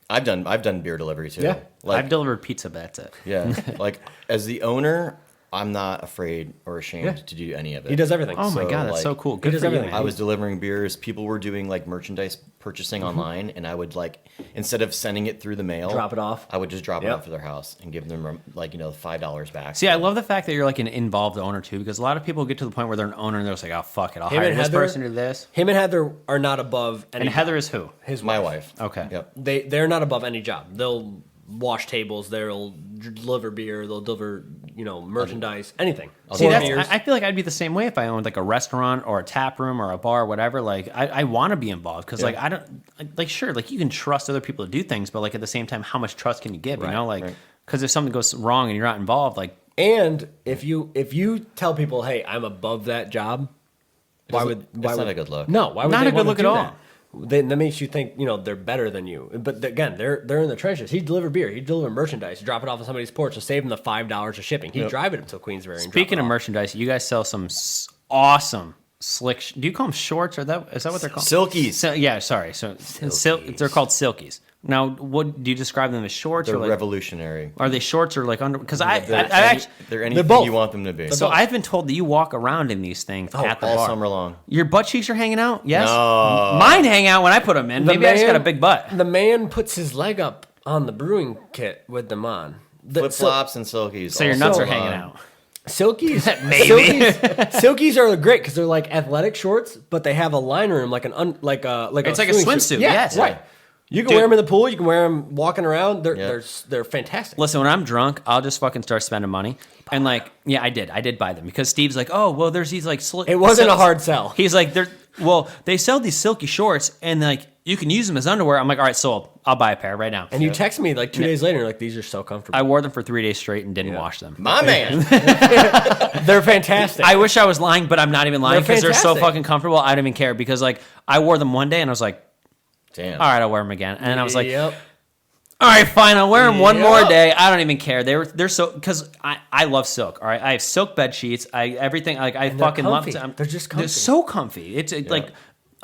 I've done beer delivery too. Yeah. I've delivered pizza, but that's it. Yeah. Like as the owner, I'm not afraid or ashamed to do any of it. He does everything. Oh my So, god, that's like, so cool. he Good does for you, everything. man. I was delivering beers. People were doing like merchandise purchasing online, and I would like instead of sending it through the mail, Drop it off. I would just drop it Yep. off to their house and give them like $5 back. See, I love the fact that you're like an involved owner too, because a lot of people get to the point where they're an owner and they're just like, oh fuck it, I'll Him hire and this Heather- person to do this. Him and Heather are not above any And Heather job. is who? His My wife. Okay. Yep. They're not above any job. They'll wash tables. They'll deliver beer. They'll deliver merchandise. Anything. See, Pour that's, beers. I feel like I'd be the same way if I owned like a restaurant or a tap room or a bar or whatever. Like I want to be involved because like I don't like sure like you can trust other people to do things, but like at the same time, how much trust can you give? Right, You know, like right. because if something goes wrong and you're not involved, like And if you tell people, hey, I'm above that job, It's not a good look. No, why would Not they a good wanna look do at all. that? That makes you think they're better than you. But again, they're in the trenches. He'd deliver beer. He'd deliver merchandise. Drop it off on somebody's porch and save them the $5 of shipping. He'd drive it up to Queensbury. And speaking of drop it off. merchandise, you guys sell some awesome slick. Do you call them shorts or is that what they're called? Silkies. Yeah, sorry. So they're called silkies. Now, what do you describe them as shorts They're or like? revolutionary. Are they shorts or like under? Because I They're actually. anything both. you want them to be. So I've been told that you walk around in these things at the all bar. summer long. Your butt cheeks are hanging out? Yes. No. Mine hang out when I put them in. Maybe I just got a big butt. The man puts his leg up on the brewing kit with them on. Flip flops and silkies. So your all nuts are summer hanging long. out. Silkies, Maybe. silkies are great because they're like athletic shorts, but they have a liner in them like It's like a swimming swimsuit, Yeah, yes. right. You can Dude. wear them in the pool. You can wear them walking around. Yeah. They're fantastic. Listen, when I'm drunk, I'll just fucking start spending money. And like, yeah, I did buy them because Steve's like, oh, well, there's these like. It wasn't a hard sell. He's like, they sell these silky shorts and like you can use them as underwear. I'm like, all right, sold. I'll buy a pair right now. And you text me like 2 days later, you're like, these are so comfortable. I wore them for 3 days straight and didn't wash them. My man. They're fantastic. I wish I was lying, but I'm not even lying They're because they're so fantastic. fucking comfortable. I don't even care because like I wore them one day and I was like, Damn. all right, I'll wear them again. And I was like, Yep. all right, fine, I'll wear them one Yep. more day. I don't even care. They're so because I love silk. All right, I have silk bed sheets. Everything like I And they're fucking love comfy. them. They're just They're comfy. so comfy. It's like.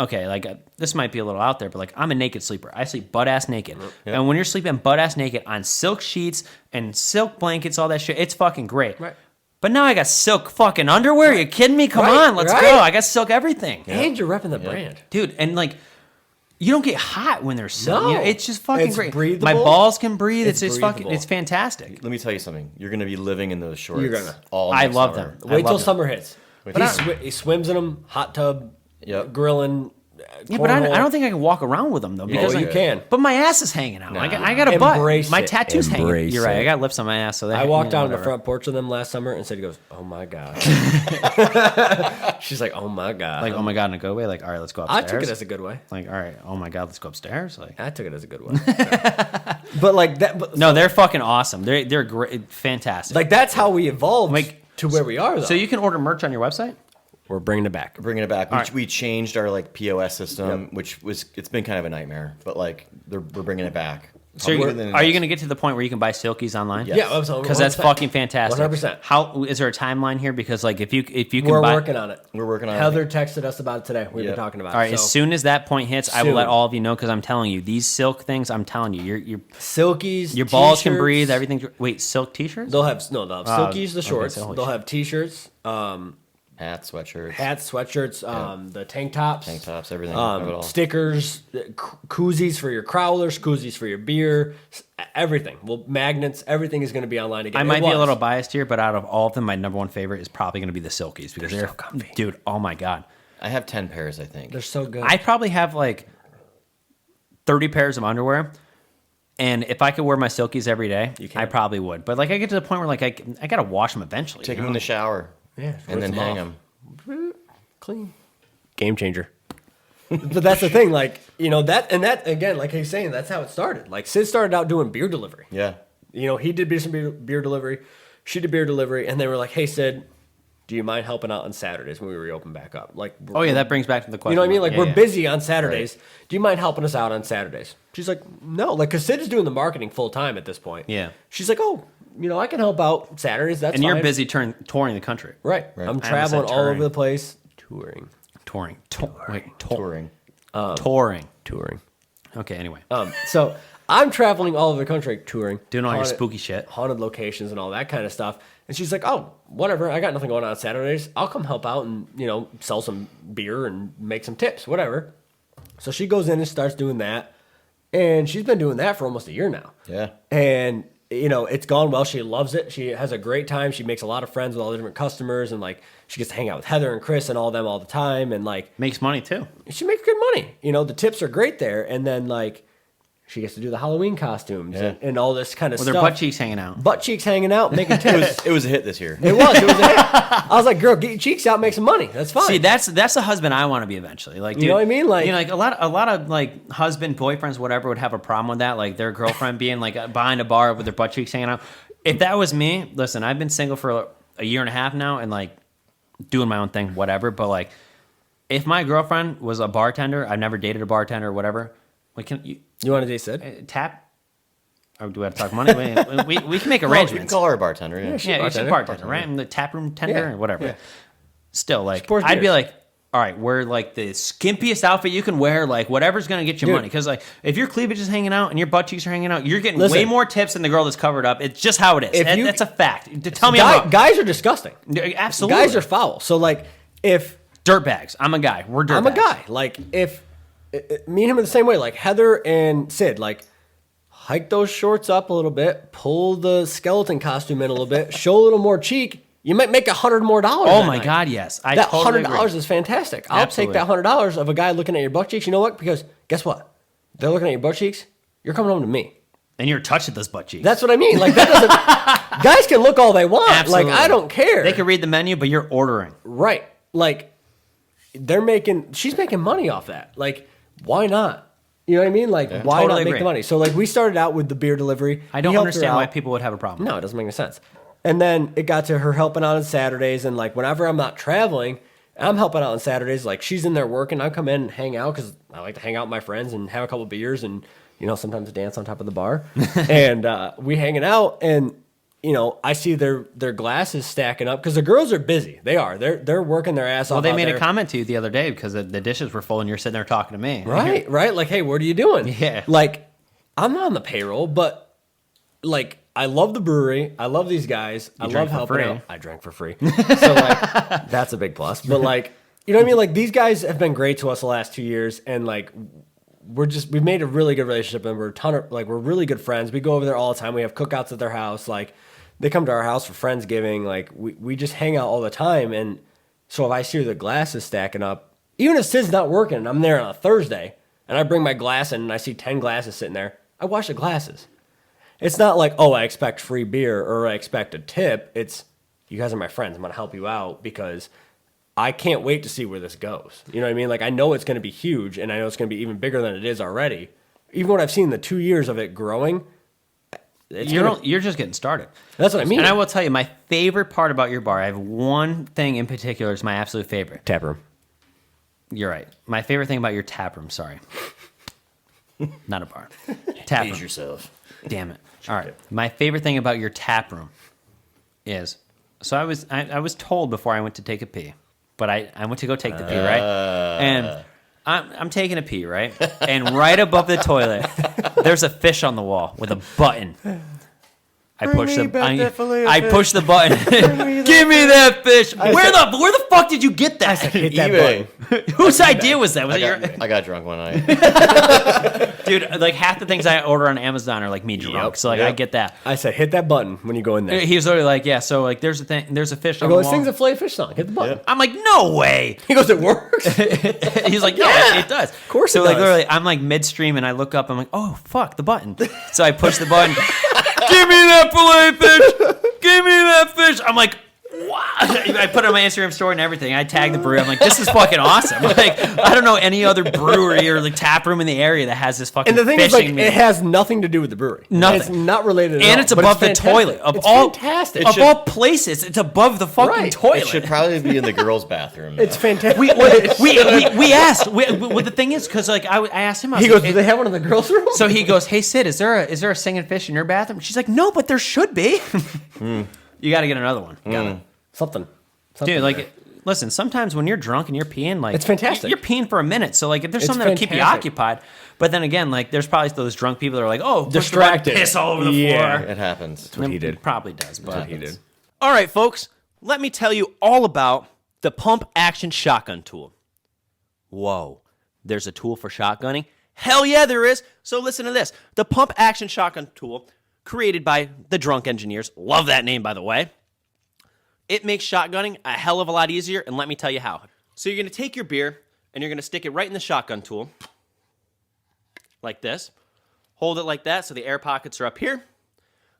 Okay, like this might be a little out there, but like I'm a naked sleeper. I sleep butt ass naked, and when you're sleeping butt ass naked on silk sheets and silk blankets, all that shit, it's fucking great. Right. But now I got silk fucking underwear. Are you kidding me? Come Right, on, let's right. go. I got silk everything. And you're repping the brand. Dude, and like, you don't get hot when there's silk. No. You know, it's just fucking It's great. breathable. My balls can breathe. It's just fucking, breathable. it's fantastic. Let me tell you something. You're going to be living in those shorts. You're gonna. all I next love summer. them. Wait till love summer hits. But He swims in them, hot tub, Yep. grilling. Yeah, but I don't think I can walk around with them though. Because you like, can. But my ass is hanging out. I got a butt. Embrace My it. tattoo's hanging. Embrace You're right. it. I got lips on my ass, so I walked out on the front porch with them last summer and said, he goes, oh my God. She's like, oh my God. Like, oh my god, in a good way. Like, all right, let's go I upstairs. took it as a good way. like, all right, oh my god, let's go upstairs. Like, I took it as a good way. But like that. But, no, they're fucking awesome. They're great, fantastic. like that's how we evolved to where we are. Though. So you can order merch on your website. we're bringing it back. Bringing it back. right. We changed our like POS system, which was it's been kind of a nightmare, but like we're bringing it back. So Probably within the are you next- going to get to the point where you can buy silkies online? Yes. Yeah, Because that's 100%. fucking fantastic. 100%. How is there a timeline here? Because like if you can We're buy, working on it. We're working on it. Heather texted us about it today. We've Yep. been talking about all right, it. as So, soon as that point hits, I will Soon. let all of you know because I'm telling you these silk things. I'm telling you, silkies, your balls can t-shirts. breathe. Everything. Wait, silk t-shirts? They'll have silkies, the okay, shorts. so holy They'll shit. have t-shirts, hats, sweatshirts, hats, sweatshirts, the tank tops, everything. Have it all. stickers, koozies for your crowlers, koozies for your beer, everything. Well, magnets, everything is going to be online again. I It might be a was. little biased here, but out of all of them, my number one favorite is probably going to be the silkies because they're so comfy. dude. Oh my god, I have 10 pairs, I think. They're so good. I probably have like 30 pairs of underwear. And if I could wear my silkies every day, I probably would. But like I get to the point where like I got to wash them eventually. Take you them in know? the shower. Yeah, and then rinse 'em hang off. them. Clean. Game changer. But that's the thing, like, you know, that again, like he's saying, that's how it started. Like Sid started out doing beer delivery. Yeah. You know, he did some beer delivery. She did beer delivery, and they were like, "Hey, Sid, do you mind helping out on Saturdays when we reopen back up?" Like, Oh yeah, that brings back to the question. you know what I mean? Like, Yeah, we're yeah. busy on Saturdays. Do you mind helping us out on Saturdays? She's like, "No," like, because Sid is doing the marketing full time at this point. Yeah. She's like, "Oh, you know, I can help out Saturdays. That's And you're fine." busy touring the country. right? Right. I'm I traveling almost said all touring. over the place, touring. Touring. Touring. Touring. Okay. Anyway, So I'm traveling all over the country touring, doing all your haunted- spooky shit. haunted locations and all that kind of stuff. And she's like, "Oh, whatever. I got nothing going on Saturdays. I'll come help out and sell some beer and make some tips, whatever." So she goes in and starts doing that, and she's been doing that for almost a year now. Yeah. And it's gone well. She loves it. She has a great time. She makes a lot of friends with all the different customers, and like she gets to hang out with Heather and Chris and all them all the time. And like Makes money too. she makes good money. The tips are great there. And then like she gets to do the Halloween costumes Yeah. and all this kind of With stuff. their butt cheeks hanging out. Butt cheeks hanging out, making tips. It was a hit this year. It was a hit. I was like, girl, get your cheeks out, make some money. That's fine. See, that's the husband I want to be eventually. Like, dude, You know what I mean? Like- like a lot of like husband, boyfriends, whatever, would have a problem with that. Like their girlfriend being like behind a bar with their butt cheeks hanging out. If that was me, listen, I've been single for a year and a half now, and like doing my own thing, whatever. But like, if my girlfriend was a bartender, I've never dated a bartender or whatever. Like, can you want to date Sid? tap? Or do we have to talk money? We can make You can arrangements. call her a bartender. Yeah. Yeah, she's a bartender. bartender, right? And the taproom tender Yeah, or whatever. yeah. Still, like, Pours I'd be beers. like, all right, wear like the skimpiest outfit you can wear, like whatever's gonna get you Dude. money. Because like, if your cleavage is hanging out and your butt cheeks are hanging out, you're getting Listen. way more tips than the girl that's covered up. It's just how it is. If you- That's a fact. Tell me I'm wrong. Guys are disgusting. Absolutely. Guys are foul. So like, if dirtbags. I'm a guy. We're dirtbags. I'm a guy, like if me and him are the same way, like Heather and Sid, like hike those shorts up a little bit, pull the skeleton costume in a little bit, show a little more cheek. You might make $100 more. Oh that my night. God, yes. I That totally $100 agree. is fantastic. I'll Absolutely. take that $100 of a guy looking at your butt cheeks. You know what? Because guess what? They're looking at your butt cheeks. You're coming home to me. And you're touching those butt cheeks. That's what I mean. Like that doesn't. Guys can look all they want. Absolutely. Like I don't care. They can read the menu, but you're ordering. Right. Like she's making money off that. Like, why not? You know what I mean? Like, why Totally not make agree. the money? So like we started out with the beer delivery. I don't He helped her understand why out. people would have a problem. No, it doesn't make any sense. And then it got to her helping out on Saturdays, and like whenever I'm not traveling, I'm helping out on Saturdays. Like she's in there working, I come in and hang out because I like to hang out with my friends and have a couple beers and sometimes dance on top of the bar. And we hanging out, and I see their glasses stacking up because the girls are busy. They are. They're working their ass off. Well, they out made there. a comment to you the other day because the dishes were full and you're sitting there talking to me. Right. Like, hey, what are you doing? Yeah. Like, I'm not on the payroll, but like, I love the brewery. I love these guys. I love drank for helping free. out. I drank for free. So like that's a big plus. But like, you know what I mean? Like these guys have been great to us the last 2 years, and like we've made a really good relationship, and we're really good friends. We go over there all the time. We have cookouts at their house. Like they come to our house for Friendsgiving. Like we just hang out all the time. And so if I see the glasses stacking up, even if Sid's not working and I'm there on a Thursday and I bring my glass in and I see 10 glasses sitting there, I wash the glasses. It's not like, oh, I expect free beer or I expect a tip. It's, you guys are my friends. I'm going to help you out because I can't wait to see where this goes. You know what I mean? Like, I know it's going to be huge, and I know it's going to be even bigger than it is already. Even when I've seen the 2 years of it growing, You're just getting started. That's what I mean. And I will tell you, my favorite part about your bar, I have one thing in particular is my absolute favorite. Tap room. You're right. My favorite thing about your tap room, sorry. Not a bar. Tap room. Ease yourself. Damn it. All right. My favorite thing about your tap room is, so I was told before I went to take a pee, but I went to go take the pee, right? And I'm taking a pee, right? And right above the toilet, there's a fish on the wall with a button. I push the button. Give me that fish. Where the fuck did you get that? Hit that eBay. button. Whose idea was that? Was it your? I got drunk one night. Dude, like half the things I order on Amazon are like me drunk. So like I get that. I said, hit that button when you go in there. He was literally like, yeah. So like, there's a fish I on go, the this wall. thing's a fillet fish song. Hit the button. I'm like, no way. He goes, it works? He's like, yeah, it does. Of course so it like does. literally, I'm like midstream and I look up. I'm like, oh fuck, the button. So I push the button. Give me that fillet fish. Give me that fish. I'm like, what? I put it on my Instagram story and everything. I tagged the brewery. I'm like, this is fucking awesome. Like, I don't know any other brewery or like tap room in the area that has this fucking And the thing is, fishing like, it has nothing to do with the brewery. Nothing. It's not related at all. and it's but above the fantastic. toilet. Of It's all fantastic. Of all places, it's above the fucking Right. toilet. It should probably be in the girls' bathroom. It's fantastic. we asked. Well, the thing is, because like I asked him, I was He like, goes, do they have one in the girls' room? so he goes, hey Sid, is there a singing fish in your bathroom? She's like, no, but there should be. You got to get another one. Something Dude, like, there. listen, sometimes when you're drunk and you're peeing, like, It's fantastic. You're peeing for a minute. So, like, if there's It's something that'll keep you fantastic. occupied, but then again, like, there's probably those drunk people that are like, oh, push the Distracted. button, piss all over the Yeah. floor. It happens. what he did. It probably does, but He did. All right, folks, let me tell you all about the Pump Action Shotgun Tool. Whoa, there's a tool for shotgunning? Hell yeah, there is. So listen to this. The Pump Action Shotgun Tool, created by the Drunk Engineers. Love that name, by the way. It makes shotgunning a hell of a lot easier, and let me tell you how. So you're going to take your beer, and you're going to stick it right in the shotgun tool, like this. Hold it like that so the air pockets are up here, and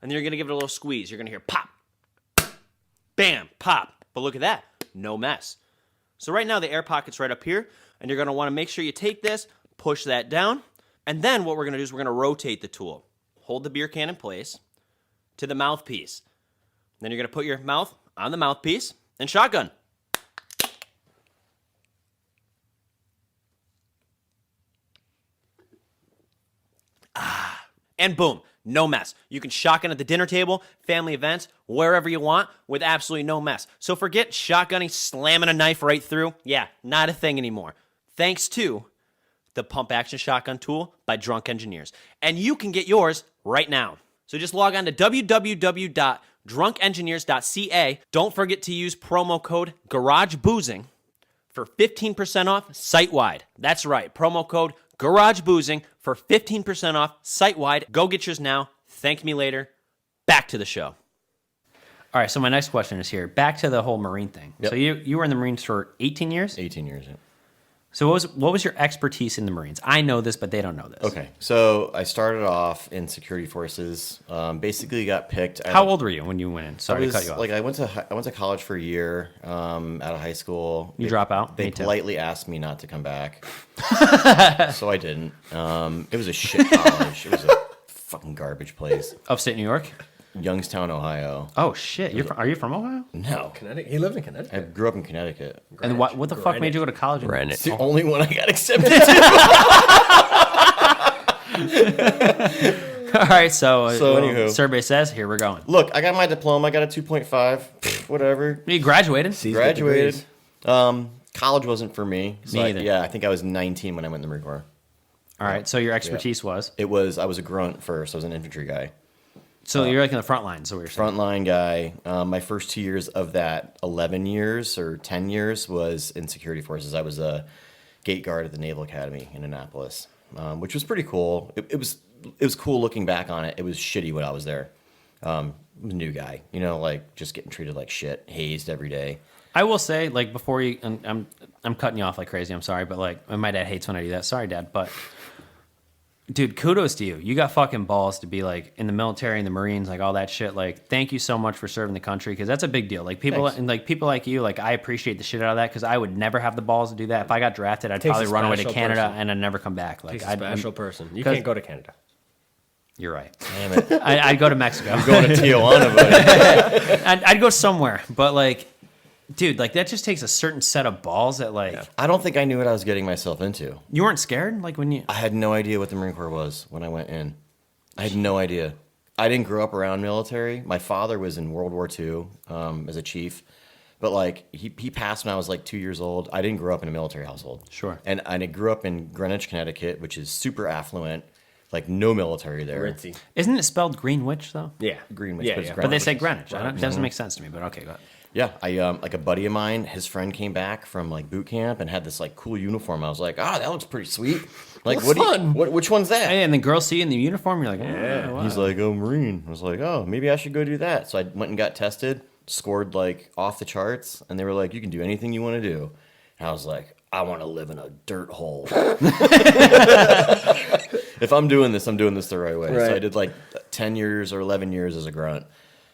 then you're going to give it a little squeeze. You're going to hear pop, bam, pop. But look at that, no mess. So right now the air pocket's right up here, and you're going to want to make sure you take this, push that down, and then what we're going to do is we're going to rotate the tool. Hold the beer can in place to the mouthpiece. Then you're going to put your mouth on the mouthpiece and shotgun. And boom, no mess. You can shotgun at the dinner table, family events, wherever you want with absolutely no mess. So forget shotgunning, slamming a knife right through. Yeah, not a thing anymore. Thanks to the Pump Action Shotgun Tool by Drunk Engineers. And you can get yours right now. So just log on to www.drunkengineers.ca. Don't forget to use promo code GarageBoozing for 15% off site-wide. That's right, promo code GarageBoozing for 15% off site-wide. Go get yours now. Thank me later. Back to the show. all right. So my next question is here. Back to the whole Marine thing. Yep. So you were in the Marines for 18 years. 18 years. Yeah. So what was your expertise in the Marines? I know this, but they don't know this. Okay, so I started off in security forces. Basically, got picked. How old were you when you went in? Sorry to cut you off. Like I went to college for a year out of high school. You drop out? They Me too. politely asked me not to come back, so I didn't. It was a shit college. It was a fucking garbage place. Upstate New York. Youngstown, Ohio. Oh shit! Are you from Ohio? No, Connecticut. He lived in I Connecticut. grew up in Connecticut. And what the fuck made you go to college? It's the only one I got accepted to. All right. So anywho. survey says here we're going. Look, I got my diploma. I got a 2.5. Whatever. You graduated. Graduated. College wasn't for me. So Me either. I think I was 19 when I went in the Marine Corps. All right. So your expertise was. I was a grunt first. I was an infantry guy. So you're like in the front line, so what you're saying. Frontline guy. My first 2 years of that 11 years or 10 years was in security forces. I was a gate guard at the Naval Academy in Annapolis, which was pretty cool. It was cool looking back on it. It was shitty when I was there. I was a new guy, like just getting treated like shit, hazed every day. I will say, like, before you, and I'm cutting you off like crazy. I'm sorry, but like, my dad hates when I do that. Sorry, Dad, but dude, kudos to you. You got fucking balls to be like in the military and the Marines, like all that shit. Like, thank you so much for serving the country, because that's a big deal. Like people, Thanks. and like people like you, like I appreciate the shit out of that, because I would never have the balls to do that. If I got drafted, I'd Takes probably a run away to special Canada person. and I'd never come back. Like, He's a special person. You 'cause- can't go to Canada. You're right. Damn it. I'd go to Mexico. Going to Tijuana, buddy. I'd go somewhere, but like, dude, like that just takes a certain set of balls that like I don't think I knew what I was getting myself into. you weren't scared. Like when you, I had no idea what the Marine Corps was when I went in. I had no idea. I didn't grow up around military. My father was in World War II as a chief, but like he passed when I was like 2 years old. I didn't grow up in a military household. Sure. And I grew up in Greenwich, Connecticut, which is super affluent, like no military there. Ritzy. isn't it spelled Greenwich though? Yeah. Greenwich, Yeah, but it's yeah. Greenwich. But they say Greenwich. It doesn't make sense to me. But okay, go ahead. Yeah, I like a buddy of mine, his friend came back from like boot camp and had this like cool uniform. I was like, that looks pretty sweet. Like, Looks what? fun. Which one's that? Hey, and the girls see you in the uniform. You're like, oh, wow. He's like, Marine. I was like, maybe I should go do that. So I went and got tested, scored like off the charts, and they were like, you can do anything you want to do. And I was like, I want to live in a dirt hole. If I'm doing this the right way. Right. So I did like 10 years or 11 years as a grunt.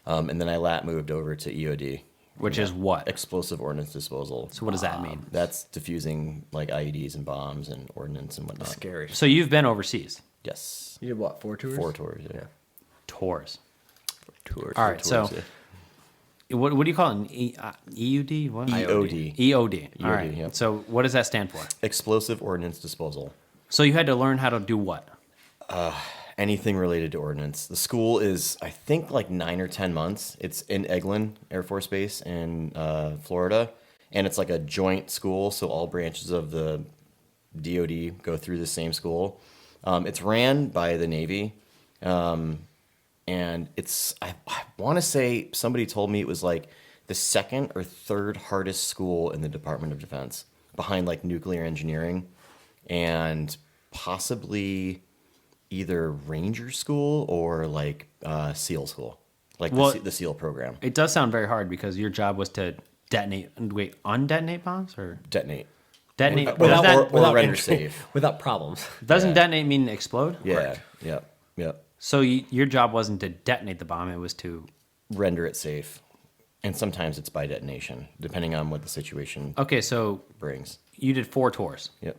And then I moved over to EOD. Which is what? Explosive Ordnance Disposal. So what does that mean? That's diffusing like IEDs and bombs and ordnance and whatnot. Scary. So you've been overseas Yes. You did what? 4 tours? 4 tours, yeah. tours. tours. All right, so Tours, what do you call it? EUD? What? EOD. EOD. All right. yep. So what does that stand for? Explosive Ordnance Disposal. So you had to learn how to do what? Anything related to ordnance. The school is, I think, like 9 or 10 months. It's in Eglin Air Force Base in Florida, and it's like a joint school, so all branches of the DoD go through the same school. It's ran by the Navy, and it's, I want to say, somebody told me it was like the second or third hardest school in the Department of Defense, behind like nuclear engineering and possibly either Ranger School or like SEAL School, like Well, the SEAL program. It does sound very hard because your job was to undetonate bombs or Detonate. detonate. Well, does that- or render safe. Without problems. doesn't detonate mean explode? Yeah. Yep. So your job wasn't to detonate the bomb; it was to. Render it safe. And sometimes it's by detonation, depending on what the situation Okay, so brings. you did 4 tours. Yep.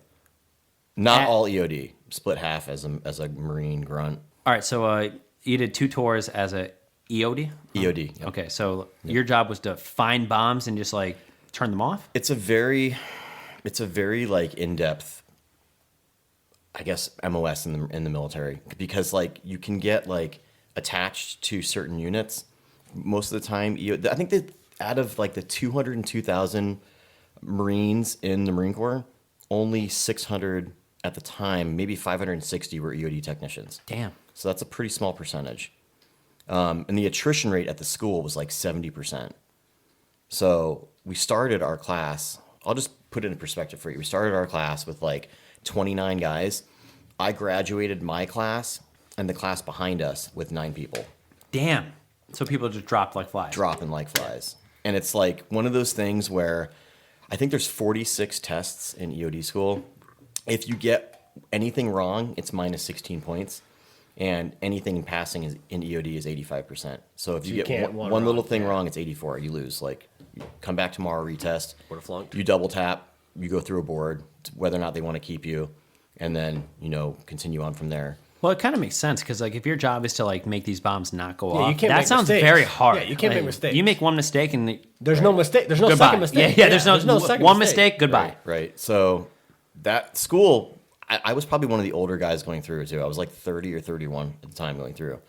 Not At- all EOD. Split half as a Marine grunt. All right, so you did 2 tours as a EOD. EOD. Yep. Okay, so your job was to find bombs and just like turn them off. It's a very like in-depth, I guess, MOS in the military, because like you can get like attached to certain units. Most of the time, I think that out of like the 202,000 Marines in the Marine Corps, only 600 at the time, maybe 560 were EOD technicians. Damn. So that's a pretty small percentage. And the attrition rate at the school was like 70%. So we started our class, I'll just put it in perspective for you. We started our class with like 29 guys. I graduated my class and the class behind us with 9 people. Damn. So people just dropped like flies. Dropping like flies. And it's like one of those things where I think there's 46 tests in EOD school. If you get anything wrong, it's minus 16 points. And anything passing in EOD is 85%. So if you get can't one one little wrong, thing wrong, it's 84. You lose. Like, you come back tomorrow, retest. Would've flunked. You double tap. You go through a board, whether or not they want to keep you, and then continue on from there. Well, it kind of makes sense because like if your job is to like make these bombs not go Yeah, off, you can't that make sounds mistakes. very hard. Yeah, you can't make Like, mistakes. You make one mistake and There's no mistake. There's no goodbye. second mistake. Yeah, there's no second one mistake. Goodbye. Right. So that school, I was probably one of the older guys going through it too. I was like 30 or 31 at the time going through.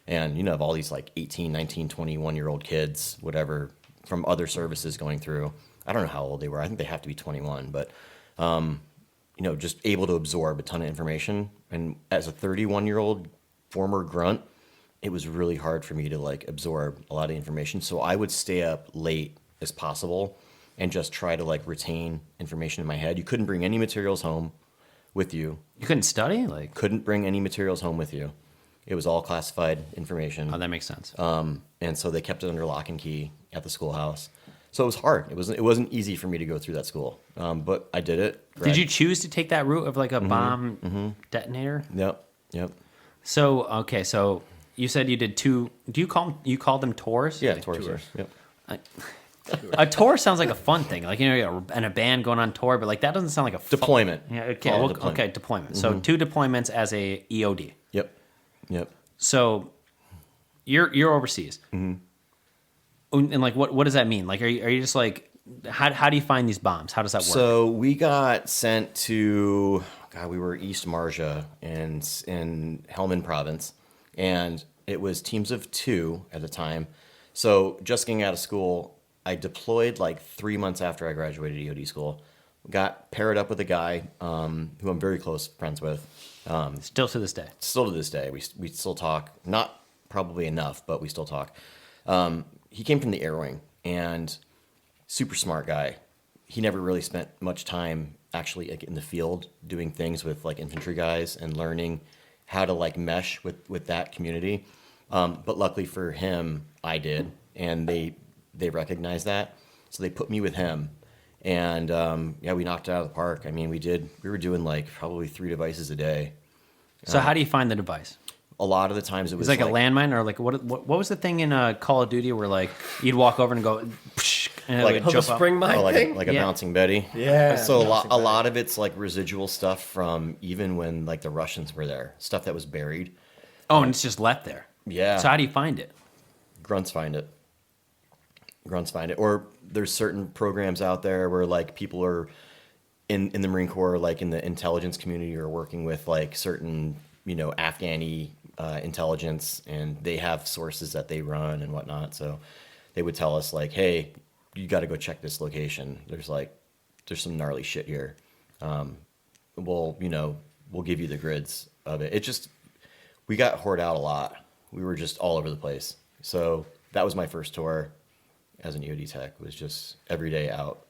And have all these like 18, 19, 21-year-old kids, whatever, from other services going through. I don't know how old they were. I think they have to be 21. But, just able to absorb a ton of information. And as a 31-year-old former grunt, it was really hard for me to like absorb a lot of information. So I would stay up late as possible and just try to like retain information in my head. You couldn't bring any materials home with you. You couldn't study? Like, Couldn't bring any materials home with you. It was all classified information. oh, that makes sense. And so they kept it under lock and key at the schoolhouse. So it was hard. It wasn't easy for me to go through that school. But I did it. Did you choose to take that route of like a bomb detonator? Yep. So, okay, so you said you did two. Do you call them tours? Yeah, tours. Yep. A tour sounds like a fun thing. Like, you know, you're in a band going on tour, but like that doesn't sound like a Deployment. Yeah, okay, Call it well, deployment. okay, deployment. So 2 deployments as a EOD. Yep. So you're overseas. And like what does that mean? Like are you just like how do you find these bombs? How does that work? So we got sent to we were East Marja in Helmand province, and it was teams of 2 at the time. So just getting out of school, I deployed like 3 months after I graduated EOD school. Got paired up with a guy who I'm very close friends with. Still to this day. Still to this day, we still talk. Not probably enough, but we still talk. He came from the Air Wing, and super smart guy. He never really spent much time actually like, in the field doing things with like infantry guys and learning how to like mesh with that community. But luckily for him, I did, and they recognized that, so they put me with him. And we knocked it out of the park. I mean, we were doing like probably 3 devices a day. So how do you find the device? A lot of the times it was It's like a landmine, or like what was the thing in Call of Duty where like you'd walk over and go and it Like would The jump up? spring mine thing? like a Yeah. bouncing Betty. Yeah. So a lot of it's like residual stuff from even when like the Russians were there, stuff that was buried. Oh, and it's just left there. Yeah. So how do you find it? Grunts find it. Or there's certain programs out there where like people are in the Marine Corps, like in the intelligence community, are working with like certain, Afghani intelligence, and they have sources that they run and whatnot. So they would tell us like, hey, you got to go check this location. There's some gnarly shit here. We'll give you the grids of it. We got hoarded out a lot. We were just all over the place. So that was my first tour as an EOD tech, was just every day out,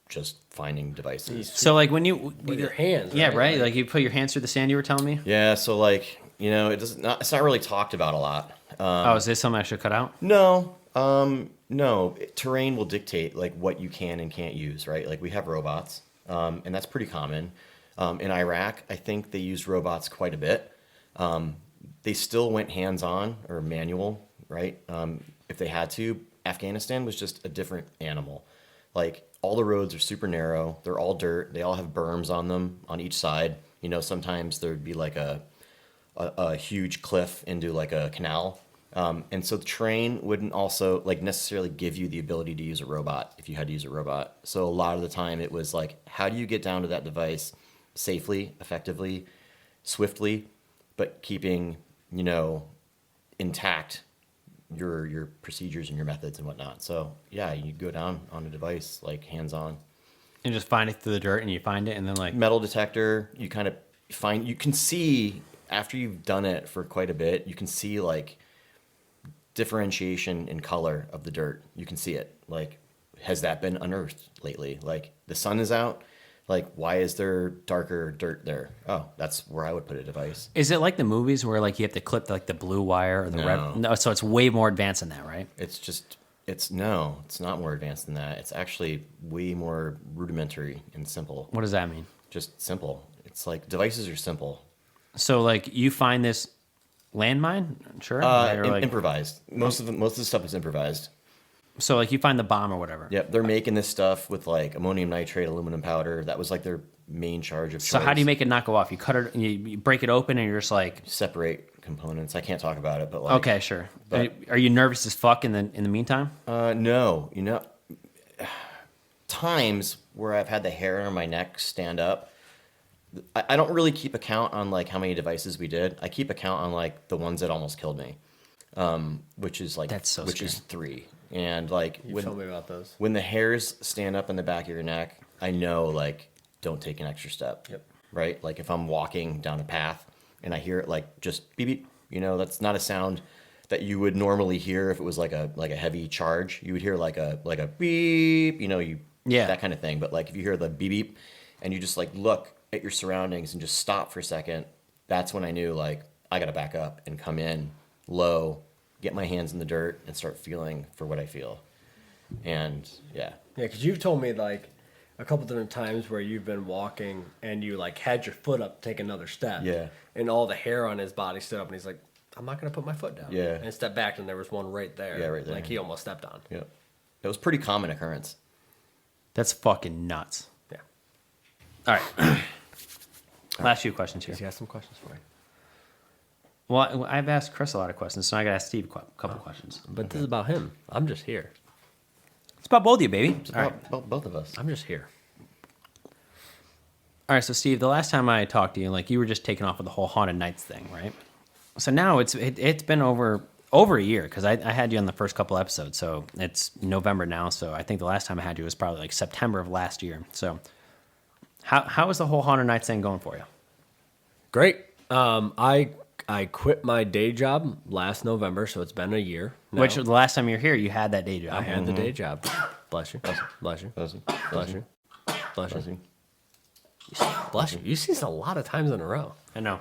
just finding devices. So like when you With your hands, yeah, right? right. Like you put your hands through the sand. You were telling me. Yeah, so like, it's not really talked about a lot. Oh, is this something I should cut out? No, terrain will dictate like what you can and can't use, right? Like we have robots, and that's pretty common. In Iraq, I think they used robots quite a bit. They still went hands-on or manual, right? If they had to. Afghanistan was just a different animal. Like all the roads are super narrow. They're all dirt. They all have berms on them on each side. Sometimes there'd be like a huge cliff into like a canal. And so the terrain wouldn't also like necessarily give you the ability to use a robot if you had to use a robot. So a lot of the time it was like, how do you get down to that device safely, effectively, swiftly, but keeping, intact your procedures and your methods and whatnot. So yeah, you go down on a device like hands-on. And just find it through the dirt, and you find it, and then like Metal detector, you kind of you can see after you've done it for quite a bit, you can see like differentiation in color of the dirt. You can see it. Like, has that been unearthed lately? Like the sun is out. Like, why is there darker dirt there? Oh, that's where I would put a device. Is it like the movies where like you have to clip like the blue wire or the No. red? No, so it's way more advanced than that, right? It's not more advanced than that. It's actually way more rudimentary and simple. What does that mean? Just simple. It's like devices are simple. So like you find this landmine, sure, or, like, Improvised. Most of the stuff is improvised. so like you find the bomb or whatever. Yep, they're making this stuff with like ammonium nitrate, aluminum powder. That was like their main charge of. So how do you make it not go off? You cut it, you break it open, and you're just like, separate components? I can't talk about it, but like okay, sure. but- Are you nervous as fuck in the meantime? No, times where I've had the hair on my neck stand up. I don't really keep account on like how many devices we did. I keep account on like the ones that almost killed me, which is like That's so which is scary. 3. And like You told me about those. when the hairs stand up in the back of your neck, I know like don't take an extra step. Yep. Right. Like if I'm walking down a path and I hear it like just beep beep That's not a sound that you would normally hear if it was like a heavy charge. You would hear like a beep, that kind of thing. But like if you hear the beep beep and you just like look at your surroundings and just stop for a second, that's when I knew like I got to back up and come in low, get my hands in the dirt and start feeling for what I feel. And yeah. Yeah, because you've told me like a couple different times where you've been walking and you like had your foot up, take another step. Yeah. And all the hair on his body stood up and he's like, I'm not going to put my foot down. Yeah. And stepped back and there was one right there. Yeah, right there. Like he almost stepped on. Yeah. It was pretty common occurrence. That's fucking nuts. Yeah. All right. Last few questions here. He's got some questions for you. Well, I've asked Kris a lot of questions, so I got to ask Steve a couple questions. But this is about him. I'm just here. It's about both of you, baby. It's All right. about both of us. I'm just here. All right, so Steve, the last time I talked to you, like you were just taking off with the whole haunted nights thing, right? So now it's been over a year because I had you on the first couple episodes. So it's November now. So I think the last time I had you was probably like September of last year. So how is the whole haunted nights thing going for you? Great. I quit my day job last November, so it's been a year now. Which the last time you were here, you had that day job. I had the day job. Bless you. Bless you. Bless you. Bless you. Bless Bless you. you. Bless you. You sneezed a lot of times in a row. I know.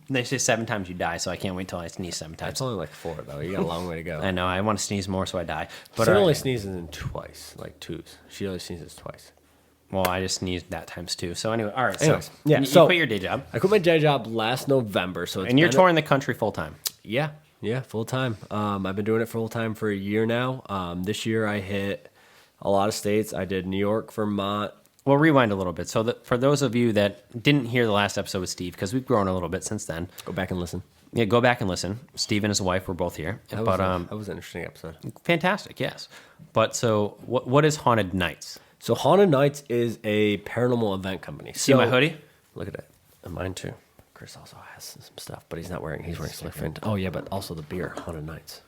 They say 7 times you die, so I can't wait till I sneeze 7 times. It's only like 4, though. You got a long way to go. I know. I want to sneeze more, so I die. But Sarah all only right. sneezes in twice, like twos. She only sneezes twice. Well, I just sneezed that times too. So anyway, all right. Anyways, so yeah, you so- quit your day job, I quit my day job last November, so it's and you're been touring the country full time. Yeah, full time. I've been doing it full time for a year now. This year I hit a lot of states. I did New York, Vermont. Well, rewind a little bit. So for those of you that didn't hear the last episode with Steve, because we've grown a little bit since then, Go back and listen. yeah, go back and listen. Steve and his wife were both here, That but was an interesting episode. fantastic, yes. But so what is Haunted Nights? So Haunted Nights is a paranormal event company. See my hoodie? Look at it. And mine too. Chris also has some stuff, but he's wearing Slickfin. Oh yeah, but also the beer, Haunted Nights.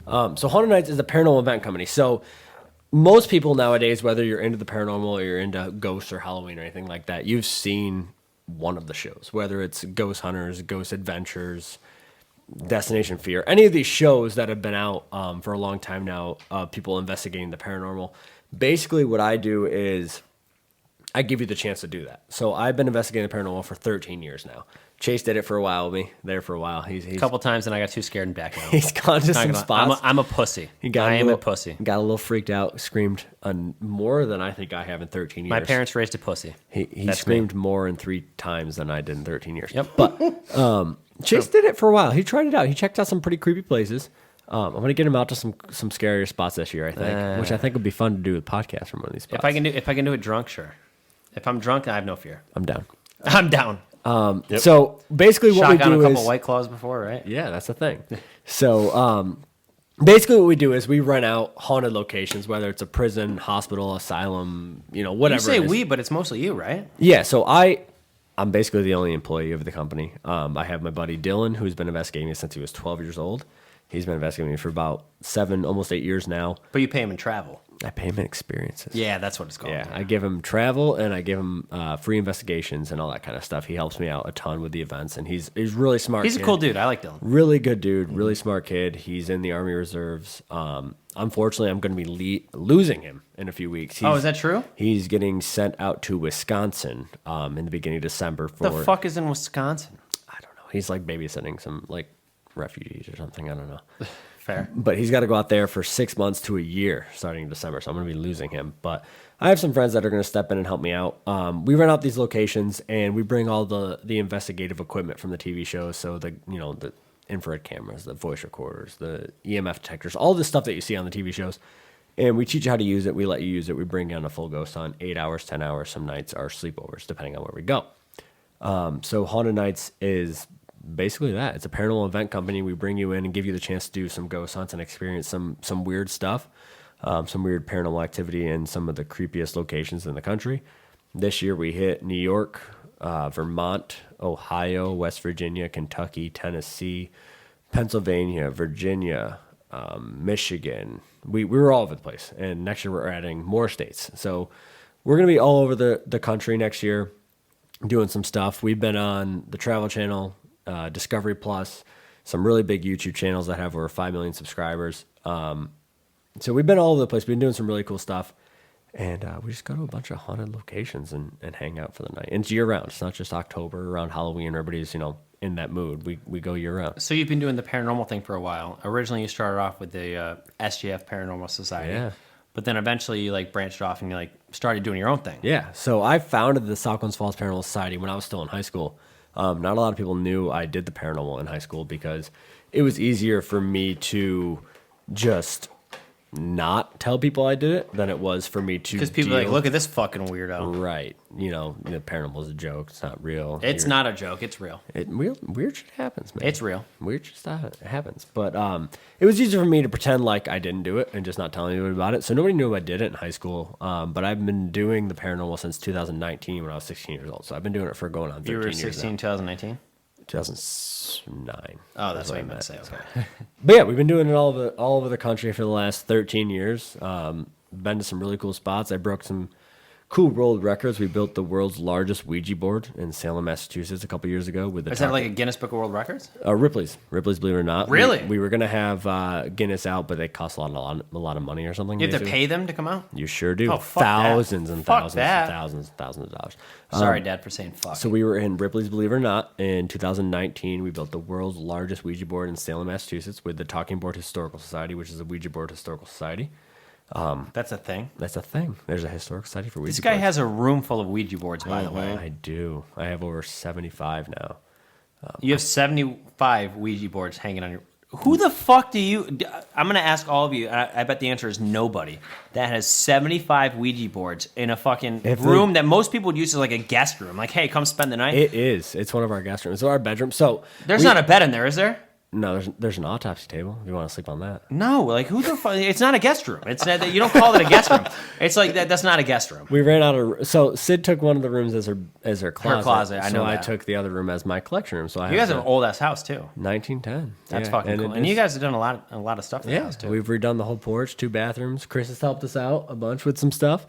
So Haunted Nights is a paranormal event company. So most people nowadays, whether you're into the paranormal or you're into ghosts or Halloween or anything like that, you've seen one of the shows, whether it's Ghost Hunters, Ghost Adventures, Destination Fear, any of these shows that have been out for a long time now, people investigating the paranormal. Basically, what I do is I give you the chance to do that. So I've been investigating the paranormal for 13 years now. Chase did it for a while with me, there for a while. He's A couple times, and I got too scared and backed out. he's gone to Not some gonna- spots. I'm a pussy. I am a pussy. Got a little freaked out, screamed more than I think I have in 13 years. My parents raised a pussy. He That's screamed more in 3 times than I did in 13 years. Yep. But Chase did it for a while. He tried it out. He checked out some pretty creepy places. I'm going to get him out to some scarier spots this year, I think, which I think would be fun to do with podcasts from one of these spots. If I can do it drunk, sure. If I'm drunk, I have no fear. I'm down. I'm down. So basically what Shotgun we do a couple is... White Claws before, right? Yeah, that's the thing. So basically what we do is we rent out haunted locations, whether it's a prison, hospital, asylum, whatever You say it is. we, but it's mostly you, right? Yeah, so I'm basically the only employee of the company. I have my buddy Dylan, who's been investigating me since he was 12 years old. He's been investigating me for about 7, almost 8 years now. But you pay him in travel. I pay him in experiences. Yeah, that's what it's called. Yeah, I give him travel and I give him free investigations and all that kind of stuff. He helps me out a ton with the events, and he's really smart. He's a kid. cool dude. I like Dylan. Really good dude, really smart kid. He's in the Army Reserves. Unfortunately, I'm going to be losing him in a few weeks. Oh, is that true? He's getting sent out to Wisconsin in the beginning of December for... The fuck is in Wisconsin? I don't know. He's like babysitting some refugees or something. I don't know. Fair. But he's got to go out there for 6 months to a year starting in December. So I'm going to be losing him. But I have some friends that are going to step in and help me out. We rent out these locations and we bring all the investigative equipment from the TV shows. So the infrared cameras, the voice recorders, the EMF detectors, all the stuff that you see on the TV shows. And we teach you how to use it. We let you use it. We bring down a full ghost on 8 hours, 10 hours. Some nights are sleepovers, depending on where we go. So Haunted Nights is basically that. It's a paranormal event company. We bring you in and give you the chance to do some ghost hunts and experience some weird stuff, some weird paranormal activity in some of the creepiest locations in the country. This year we hit New York, Vermont, Ohio, West Virginia, Kentucky, Tennessee, Pennsylvania, Virginia, Michigan. We were all over the place. And next year we're adding more states. So we're going to be all over the country next year doing some stuff. We've been on the Travel Channel, Discovery Plus, some really big YouTube channels that have over 5 million subscribers. So we've been all over the place. We've been doing some really cool stuff. And we just go to a bunch of haunted locations and hang out for the night. And it's year round. It's not just October around Halloween. Everybody's, in that mood. We go year round. So you've been doing the paranormal thing for a while. Originally, you started off with the SGF Paranormal Society. Yeah. But then eventually you branched off and you started doing your own thing. Yeah. So I founded the South Glens Falls Paranormal Society when I was still in high school. Not a lot of people knew I did the paranormal in high school because it was easier for me to just not tell people I did it than it was for me to. Because people are look at this fucking weirdo. Right. The paranormal is a joke. It's not real. It's not a joke. It's real. Weird shit happens, man. It's real. Weird shit happens. But it was easier for me to pretend like I didn't do it and just not tell anybody about it. So nobody knew I did it in high school. But I've been doing the paranormal since 2019 when I was 16 years old. So I've been doing it for going on 13 years. You were 16 in 2019? 2009. Oh, that's what I meant to say. Okay. But yeah, we've been doing it all over the country for the last 13 years. Been to some really cool spots. I broke some cool world records. We built the world's largest Ouija board in Salem, Massachusetts a couple years ago. Is that like a Guinness Book of World Records? Ripley's, believe it or not. Really? We were going to have Guinness out, but they cost a lot of money or something. You have to pay them to come out? You sure do. Oh, fuck thousands that. and Fuck thousands that. and thousands and thousands of dollars. Sorry, Dad, for saying fuck. So we were in Ripley's, believe it or not, in 2019. We built the world's largest Ouija board in Salem, Massachusetts with the Talking Board Historical Society, which is a Ouija board historical society. That's a thing? That's a thing. There's a historic society for Ouija boards. This guy has a room full of Ouija boards, by the way. I do. I have over 75 now. You have 75 Ouija boards hanging on your... Who the fuck do you... I'm going to ask all of you, and I bet the answer is nobody, that has 75 Ouija boards in a fucking room that most people would use as like a guest room. Like, hey, come spend the night. It is. It's one of our guest rooms. So our bedroom. So There's not a bed in there, is there? No, there's an autopsy table if you want to sleep on that. No, who the fuck? It's not a guest room. It's you don't call it a guest room. It's like that's not a guest room. We ran out of so Sid took one of the rooms as her closet. Her closet. I know. So I that. took the other room as my collection room. So you guys have an old ass house too. 1910. That's fucking cool. And you guys have done a lot of stuff to the house too. We've redone the whole porch, 2 bathrooms. Chris has helped us out a bunch with some stuff.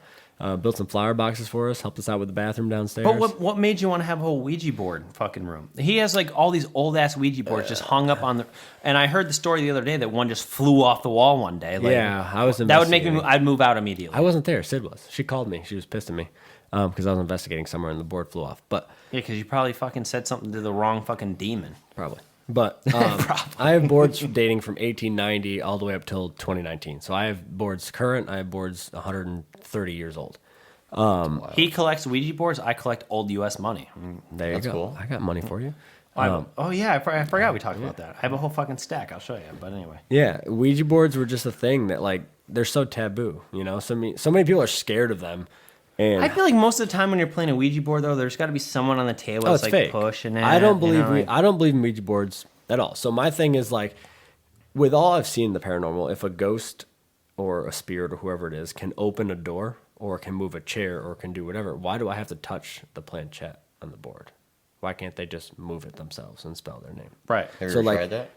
Built some flower boxes for us. Helped us out with the bathroom downstairs. But what made you want to have a whole Ouija board fucking room? He has all these old ass Ouija boards just hung up on the. And I heard the story the other day that one just flew off the wall one day. Yeah, I was. That would make me. I'd move out immediately. I wasn't there. Sid was. She called me. She was pissed at me because I was investigating somewhere and the board flew off. But yeah, because you probably fucking said something to the wrong fucking demon. Probably. But I have boards dating from 1890 all the way up till 2019. So I have boards current. I have boards 130 years old. He collects Ouija boards. I collect old U.S. money. There you go. Cool. I got money for you. Oh yeah, I forgot we talked about that. I have a whole fucking stack. I'll show you. But anyway. Yeah, Ouija boards were just a thing that they're so taboo. So many people are scared of them. And I feel like most of the time when you're playing a Ouija board, though, there's got to be someone on the table that's fake. Pushing it. I don't believe I don't believe in Ouija boards at all. So my thing is with all I've seen in the paranormal, if a ghost or a spirit or whoever it is can open a door or can move a chair or can do whatever, why do I have to touch the planchette on the board? Why can't they just move it themselves and spell their name? Right. Have you ever tried that?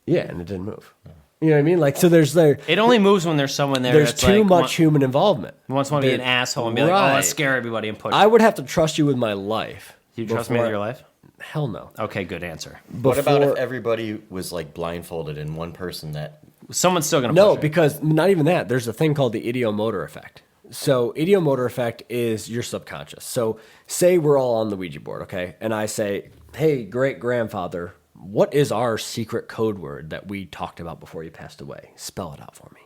Yeah, and it didn't move. You know what I mean? So there's It only moves when there's someone there. There's that's too much human involvement. Wants to be an asshole and be like, oh, let's scare everybody and push. I would have to trust you with my life. You trust me with your life? Hell no. Okay, good answer. What about if everybody was blindfolded and one person that... Someone's still going to No, push because not even that. There's a thing called the ideomotor effect. So ideomotor effect is your subconscious. So say we're all on the Ouija board, okay? And I say, hey, great-grandfather, what is our secret code word that we talked about before you passed away? Spell it out for me.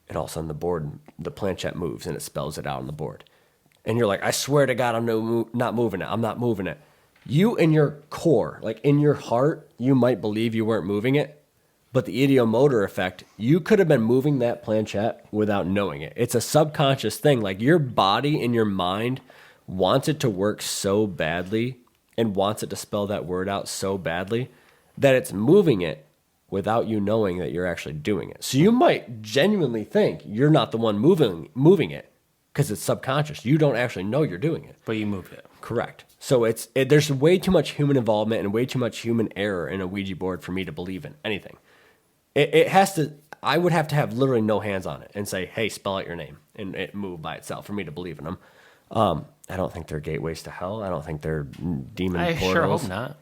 And all of a sudden the planchette moves and it spells it out on the board. And you're like, I swear to God, I'm not moving it. I'm not moving it. You in your core, in your heart, you might believe you weren't moving it. But the ideomotor effect, you could have been moving that planchette without knowing it. It's a subconscious thing. Your body and your mind wants it to work so badly and wants it to spell that word out so badly that it's moving it without you knowing that you're actually doing it. So you might genuinely think you're not the one moving it because it's subconscious. You don't actually know you're doing it. But you moved it. Correct. So there's way too much human involvement and way too much human error in a Ouija board for me to believe in anything. It has to. I would have to have literally no hands on it and say, "Hey, spell out your name," and it move by itself for me to believe in them. I don't think they're gateways to hell. I don't think they're demon portals. I sure hope not.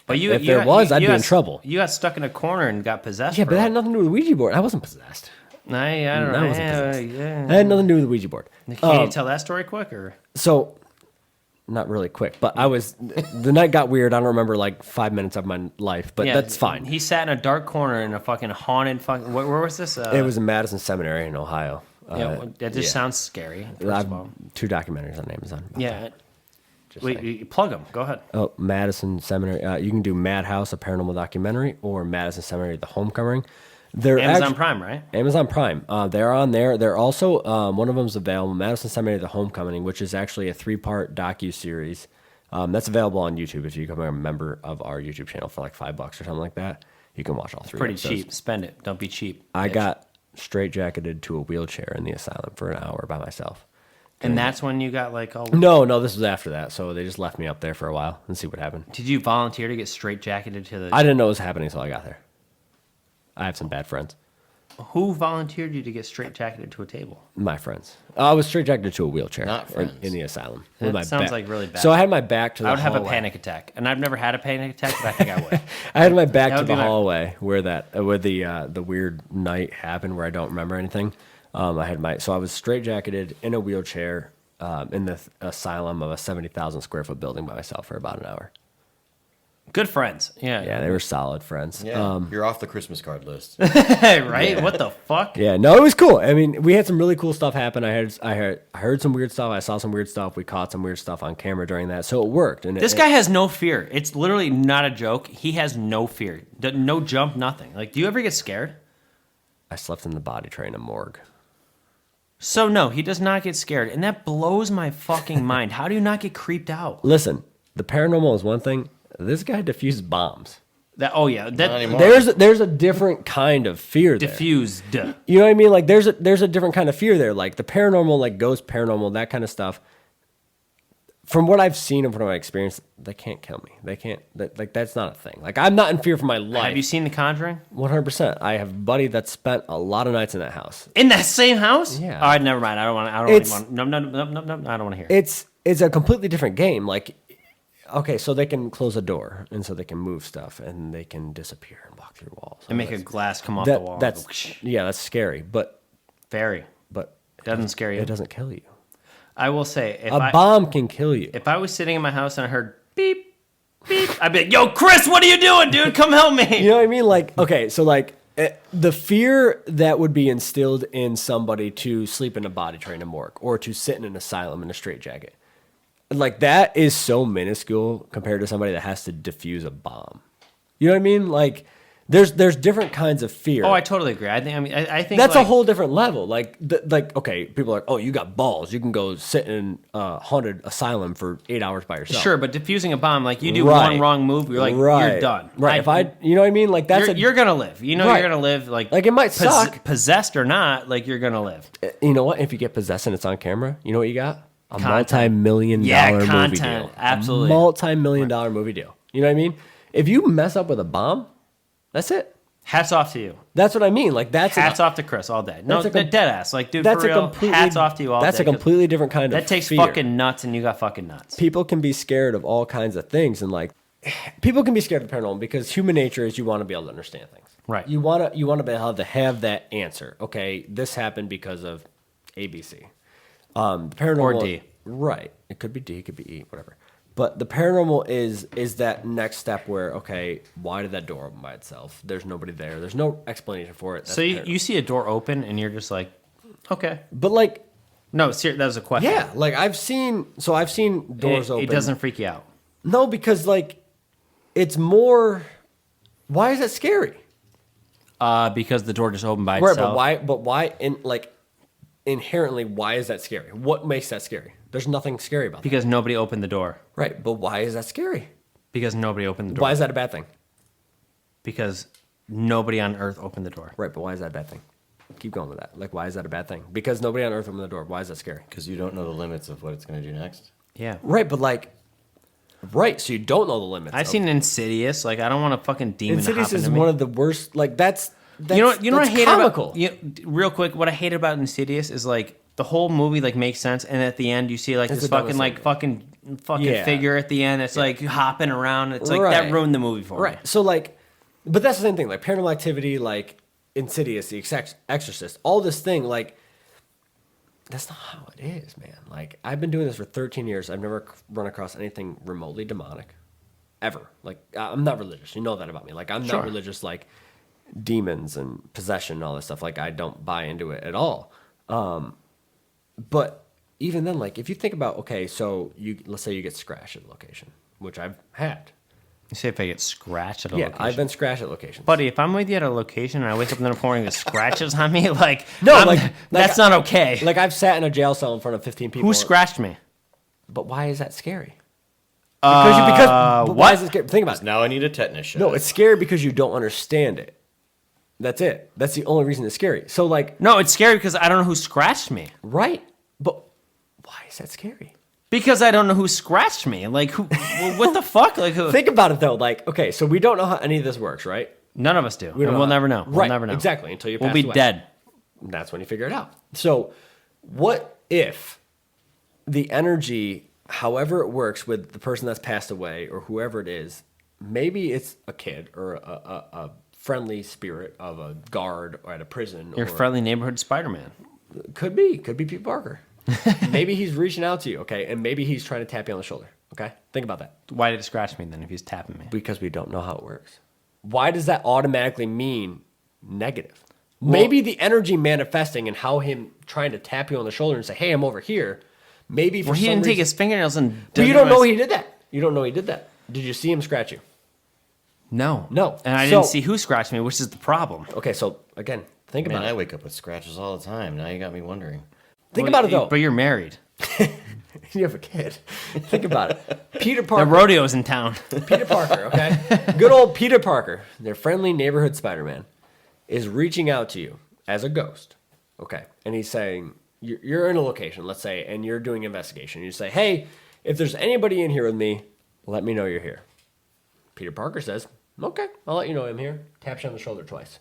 But if there was, I'd be in trouble. You got stuck in a corner and got possessed. Yeah, but that had nothing to do with the Ouija board. I wasn't possessed. I don't know. I wasn't possessed. That had nothing to do with the Ouija board. Can you tell that story quick or? So, not really quick, but the night got weird. I don't remember like 5 minutes of my life, but that's fine. He sat in a dark corner in a fucking haunted fucking. Where was this? It was in Madison Seminary in Ohio. That just sounds scary. First of all. 2 documentaries on Amazon. Yeah. Wait, you plug them. Go ahead. Oh, Madison Seminary. You can do Madhouse, a paranormal documentary, or Madison Seminary, The Homecoming. They're Amazon Prime, right? Amazon Prime. They're on there. They're also one of them's available, Madison Seminary, The Homecoming, which is actually a 3-part docu-series. That's available on YouTube if you become a member of our YouTube channel for like $5 or something like that. You can watch all 3 Pretty episodes. cheap. Spend it. Don't be cheap. I got straitjacketed to a wheelchair in the asylum for an hour by myself. And that's when you got like all. No, this was after that. So they just left me up there for a while and see what happened. Did you volunteer to get straitjacketed to the? I didn't know what was happening until I got there. I have some bad friends. Who volunteered you to get straitjacketed to a table? My friends. I was straitjacketed to a wheelchair Not friends. in the asylum. That with my sounds back. like really bad. So I had my back to the I would have a hallway. panic attack, and I've never had a panic attack, but I think I would. I had my back That to would the be my- hallway where the weird night happened where I don't remember anything. So I was straitjacketed in a wheelchair in the asylum of a 70,000 square foot building by myself for about an hour. Good friends. Yeah. Yeah, they were solid friends. Yeah, you're off the Christmas card list. Right? What the fuck? Yeah, no, it was cool. I mean, we had some really cool stuff happen. I heard some weird stuff. I saw some weird stuff. We caught some weird stuff on camera during that, so it worked. And This guy has no fear. It's literally not a joke. He has no fear. No jump, nothing. Like, do you ever get scared? I slept in the body tray in a morgue. So no, he does not get scared, and that blows my fucking mind. How do you not get creeped out? Listen, the paranormal is one thing. This guy diffused bombs. That Not anymore. There's a different kind of fear there. diffused. You know what I mean? Like there's a different kind of fear there. Like the paranormal, like ghost paranormal, that kind of stuff. From what I've seen and from what I experienced, they can't kill me. They can't. That's not a thing. Like I'm not in fear for my life. Have you seen The Conjuring? 100%. I have a buddy that spent a lot of nights in that house. In that same house? Yeah. All right, never mind. I don't want. No. I don't want to hear. It's a completely different game. Like, okay, so they can close a door, and so they can move stuff, and they can disappear and walk through walls. And make a glass come off the wall. That's scary, but Very. Doesn't scare you. It doesn't kill you. I will say, A bomb can kill you. if I was sitting in my house and I heard beep, beep, I'd be like, "Yo, Chris, what are you doing, dude? Come help me!" You know what I mean? Like, okay, so like the fear that would be instilled in somebody to sleep in a body tray in a morgue or to sit in an asylum in a straitjacket, like that is so minuscule compared to somebody that has to defuse a bomb. You know what I mean? Like, there's different kinds of fear. Oh, I totally agree. I think That's like, a whole different level. Like, okay, people are like, oh, you got balls. You can go sit in a haunted asylum for 8 hours by yourself. Sure, but defusing a bomb, like you do Right. one wrong move, you're like, you're done. Right. You know what I mean? Like that's you're gonna live. You know Right. you're gonna live. Like it might suck. possessed or not. Like you're gonna live. You know what? If you get possessed and it's on camera, you know what you got? A Content. multi-million-dollar movie content. deal. Absolutely. A multi-million-dollar movie deal. You know what I mean? If you mess up with a bomb, that's it. Hats off to you. That's what I mean. Like that's Hats off to Chris all day. No, That's a com- dead ass. Like dude, That's for a real. completely. Hats off to you all That's day. a completely different kind of. That takes fear. fucking nuts, and you got fucking nuts. People can be scared of all kinds of things, and like people can be scared of paranormal because human nature is you want to be able to understand things. Right. You want to be able to have that answer. Okay, this happened because of ABC. The paranormal Or D. Right. It could be D. It could be E. Whatever. But the paranormal is that next step where okay, why did that door open by itself? There's nobody there. There's no explanation for it. That's So you paranormal. see a door open, and you're just like, okay. But like, No, that was a question. yeah, like I've seen doors open. It doesn't freak you out. No, because like, it's more. Why is that scary? Because the door just opened by Right, itself. but why? Inherently, why is that scary? What makes that scary? There's nothing scary about that. Because nobody opened the door. Right, but why is that scary? Because nobody opened the door. Why is that a bad thing? Because nobody on earth opened the door. Right, but why is that a bad thing? Keep going with that. Like, why is that a bad thing? Because nobody on earth opened the door. Why is that scary? Because you don't know the limits of what it's going to do next. Yeah. Right, but like, right, so you don't know the limits. I've seen Insidious. Like, I don't want a fucking demon Insidious to hop is into me. one of the worst. Like, that's You know what I hate comical. about real quick. What I hate about Insidious is like the whole movie like makes sense, and at the end you see like It's this the dumbest fucking Yeah. figure at the end. It's like hopping around. It's like Right. that ruined the movie for me. Right. So like, but that's the same thing. Like Paranormal Activity, like Insidious, The Exorcist, all this thing. Like, that's not how it is, man. Like I've been doing this for 13 years. I've never run across anything remotely demonic, ever. Like I'm not religious. You know that about me. Like I'm Sure. not religious. Like demons and possession and all this stuff. Like I don't buy into it at all. But even then, like if you think about, okay, so let's say you get scratched at a location, which I've had. You say if I get scratched at a Yeah, location. I've been scratched at locations. Buddy, if I'm with you at a location and I wake up in the morning with scratches on me, like, No, I'm- that's not okay. Like I've sat in a jail cell in front of 15 people. Who scratched me? But why is that scary? But why is it scary? Think about it. Now I need a tetanus shot. No, it's scary because you don't understand it. That's it. That's the only reason it's scary. So like, No, it's scary because I don't know who scratched me. right? But why is that scary? Because I don't know who scratched me. Like, who? What the fuck? Like, who? Think about it though. Like, okay, so we don't know how any of this works, right? None of us do. We don't And we'll how- never know. Right. We'll never know. Exactly. Until you We'll pass be away. dead. That's when you figure it out. So, what if the energy, however it works with the person that's passed away or whoever it is, maybe it's a kid or a friendly spirit of a guard or at a prison. Your or friendly neighborhood Spider-Man. Could be Pete Parker. Maybe he's reaching out to you, okay, and maybe he's trying to tap you on the shoulder. Okay, think about that. Why did it scratch me then if he's tapping me? Because we don't know how it works. Why does that automatically mean negative? Maybe the energy manifesting and how him trying to tap you on the shoulder and say, "Hey, I'm over here." Maybe for Well, he some didn't take reason- his fingernails and. But you dug don't know his- he did that. You don't know he did that. Did you see him scratch you? No. No. And I So- didn't see who scratched me, which is the problem. Okay, so again, think Man, about I it. wake up with scratches all the time. Now you got me wondering. Think about it though. But you're married. You have a kid. Think about it. Peter The Parker. rodeo's in town. Peter Parker, okay? Good old Peter Parker, their friendly neighborhood Spider-Man, is reaching out to you as a ghost, okay? And he's saying, you're in a location, let's say, and you're doing investigation. You say, hey, if there's anybody in here with me, let me know you're here. Peter Parker says, okay, I'll let you know I'm here. Taps you on the shoulder twice.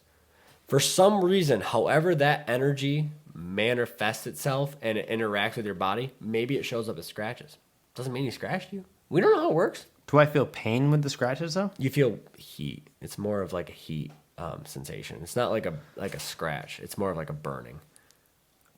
For some reason, however that energy manifests itself and it interacts with your body, maybe it shows up as scratches. Doesn't mean he scratched you. We don't know how it works. Do I feel pain with the scratches though? You feel heat. It's more of like a heat sensation. It's not like a scratch. It's more of like a burning.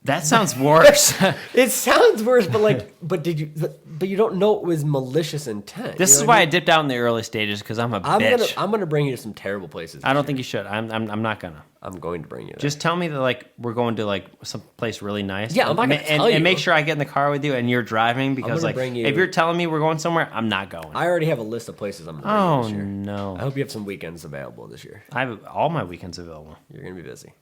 That sounds worse. It sounds worse, but you don't know it was malicious intent. This You know is what why I I mean? dipped out in the early stages because I'm a bitch. I'm gonna bring you to some terrible places. I don't think you should. I'm not gonna. I'm going to bring you there. Just tell me that like we're going to like some place really nice. Yeah, I'm not gonna and, tell you. and make sure I get in the car with you and you're driving because gonna like bring you- if you're telling me we're going somewhere, I'm not going. I already have a list of places I'm gonna Oh bring you this year. no! I hope you have some weekends available this year. I have all my weekends available. You're gonna be busy.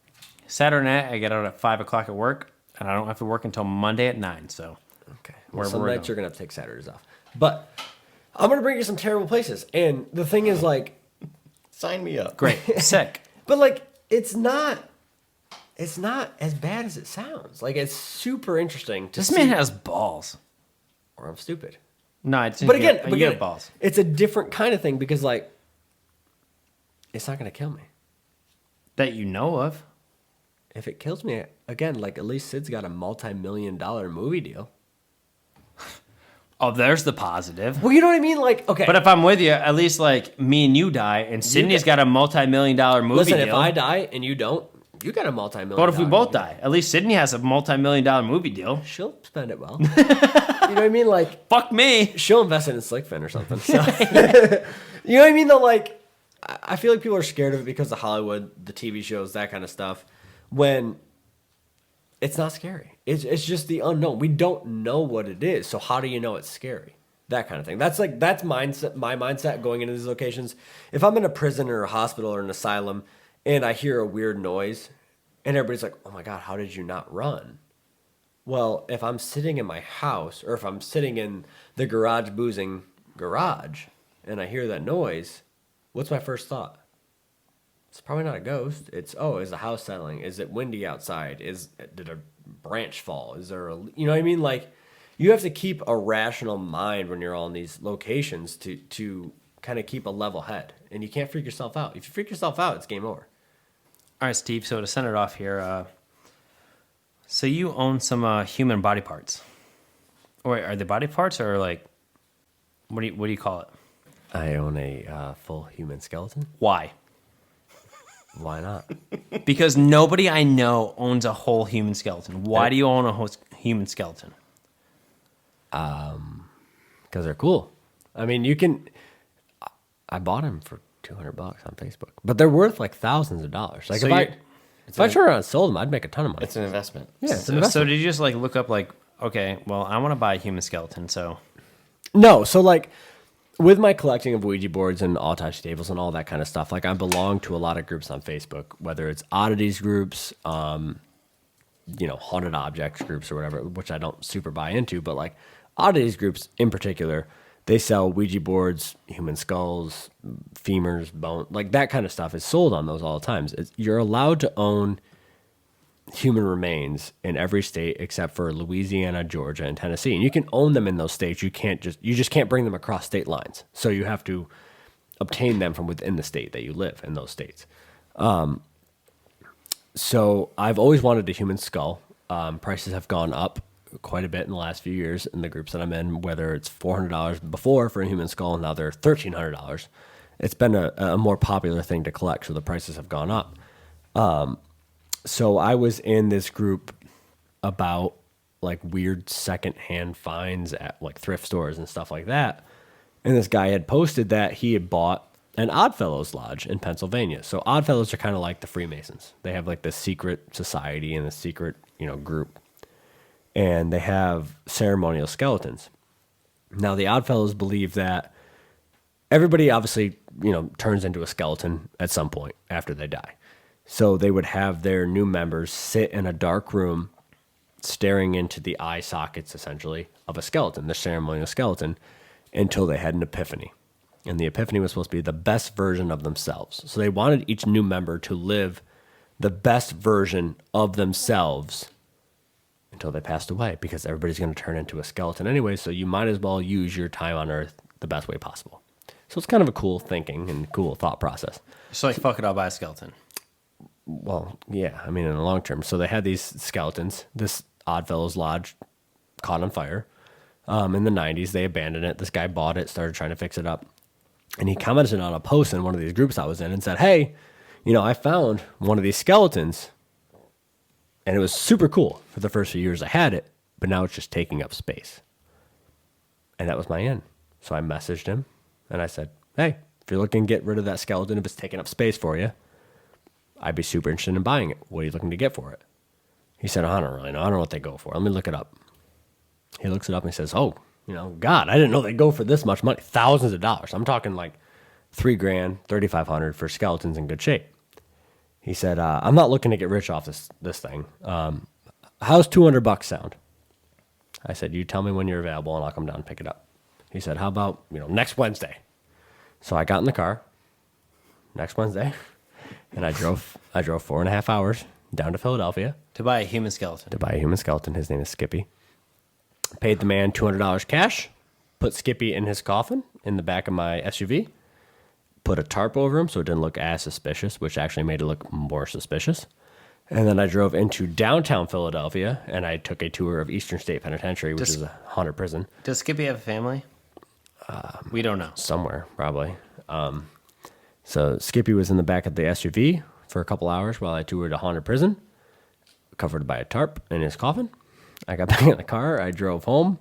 Saturday night I get out at 5 o'clock at work, and I don't have to work until Monday at 9. So Okay. Wherever Well, some we're nights going. you're gonna have to take Saturdays off. But I'm gonna bring you some terrible places. And the thing is, like, Sign me up. great, sick. but like, it's not as bad as it sounds. Like, it's super interesting to This see. man has balls. Or I'm stupid. No, it's But again, you have balls. it's a different kind of thing because, like, it's not gonna kill me. That you know of. If it kills me, again, like, at least Sid's got a multi-million-dollar movie deal. Oh, there's the positive. Well, you know what I mean? Like, okay. But if I'm with you, at least like me and you die, and Sydney's got a multi-million-dollar movie listen, deal. if I die and you don't, you got a multi-million. What if we both movie. die? At least Sydney has a multi-million-dollar movie deal. She'll spend it well. You know what I mean? Like, Fuck me. she'll invest it in Slickfin or something. So. You know what I mean? Though, like, I feel like people are scared of it because of Hollywood, the TV shows, that kind of stuff. When it's not scary. It's just the unknown. We don't know what it is. So how do you know it's scary? That kind of thing. That's mindset. My mindset going into these locations. If I'm in a prison or a hospital or an asylum and I hear a weird noise, and everybody's like, "Oh my God, how did you not run?" Well, if I'm sitting in my house or if I'm sitting in the garage boozing garage and I hear that noise, what's my first thought? It's probably not a ghost. It's, oh, is the house settling? Is it windy outside? Did a branch fall? Is there a, you know what I mean? Like, you have to keep a rational mind when you're on these locations to kind of keep a level head. And you can't freak yourself out. If you freak yourself out, it's game over. All right, Steve. So to send it off here, So you own some human body parts. Or wait, are they body parts or like, what do you call it? I own a full human skeleton. Why? Why not? Because nobody I know owns a whole human skeleton. Why do you own a whole human skeleton? Because they're cool. I mean, you can. I bought them for $200 on Facebook, but they're worth like thousands of dollars. Like So if I turn around and sold them, I'd make a ton of money. It's an investment. Yeah, it's an So investment. did you just like look up like, okay, well, I want to buy a human skeleton, so No, so like with my collecting of Ouija boards and autopsy tables and all that kind of stuff, like I belong to a lot of groups on Facebook, whether it's oddities groups, haunted objects groups or whatever, which I don't super buy into, but like oddities groups in particular, they sell Ouija boards, human skulls, femurs, bone, like that kind of stuff is sold on those all the time. You're allowed to own human remains in every state except for Louisiana, Georgia, and Tennessee. And you can own them in those states. You just can't bring them across state lines. So you have to obtain them from within the state that you live in those states. So I've always wanted a human skull. Prices have gone up quite a bit in the last few years in the groups that I'm in, whether it's $400 before for a human skull, and now they're $1,300. It's been a more popular thing to collect, so the prices have gone up. So I was in this group about like weird secondhand finds at like thrift stores and stuff like that. And this guy had posted that he had bought an Oddfellows Lodge in Pennsylvania. So Oddfellows are kind of like the Freemasons. They have like this secret society and a secret, group. And they have ceremonial skeletons. Now the Oddfellows believe that everybody obviously, turns into a skeleton at some point after they die. So they would have their new members sit in a dark room staring into the eye sockets, essentially, of a skeleton, the ceremonial skeleton, until they had an epiphany. And the epiphany was supposed to be the best version of themselves. So they wanted each new member to live the best version of themselves until they passed away, because everybody's going to turn into a skeleton anyway, so you might as well use your time on Earth the best way possible. So it's kind of a cool thinking and cool thought process. so like fuck it, I'll buy a skeleton. Well, yeah, I mean, in the long term. So they had these skeletons. This Oddfellows Lodge caught on fire in the 90s. They abandoned it. This guy bought it, started trying to fix it up. And he commented on a post in one of these groups I was in and said, hey, I found one of these skeletons. And it was super cool for the first few years I had it, but now it's just taking up space. And that was my end. So I messaged him and I said, hey, if you're looking to get rid of that skeleton, if it's taking up space for you, I'd be super interested in buying it. What are you looking to get for it? He said, I don't really know. I don't know what they go for. Let me look it up. He looks it up and he says, oh, God, I didn't know they go for this much money. Thousands of dollars. I'm talking like $3,000, $3,500 for skeletons in good shape. He said, I'm not looking to get rich off this thing. How's $200 sound? I said, you tell me when you're available and I'll come down and pick it up. He said, how about, next Wednesday? So I got in the car next Wednesday. And I drove 4.5 hours down to Philadelphia To buy a human skeleton. to buy a human skeleton. His name is Skippy. Paid the man $200 cash, put Skippy in his coffin in the back of my SUV, put a tarp over him so it didn't look as suspicious, which actually made it look more suspicious. And then I drove into downtown Philadelphia and I took a tour of Eastern State Penitentiary, which is a haunted prison. Does Skippy have a family? We don't know. Somewhere, probably. So Skippy was in the back of the SUV for a couple hours while I toured a haunted prison, covered by a tarp in his coffin. I got back in the car. I drove home,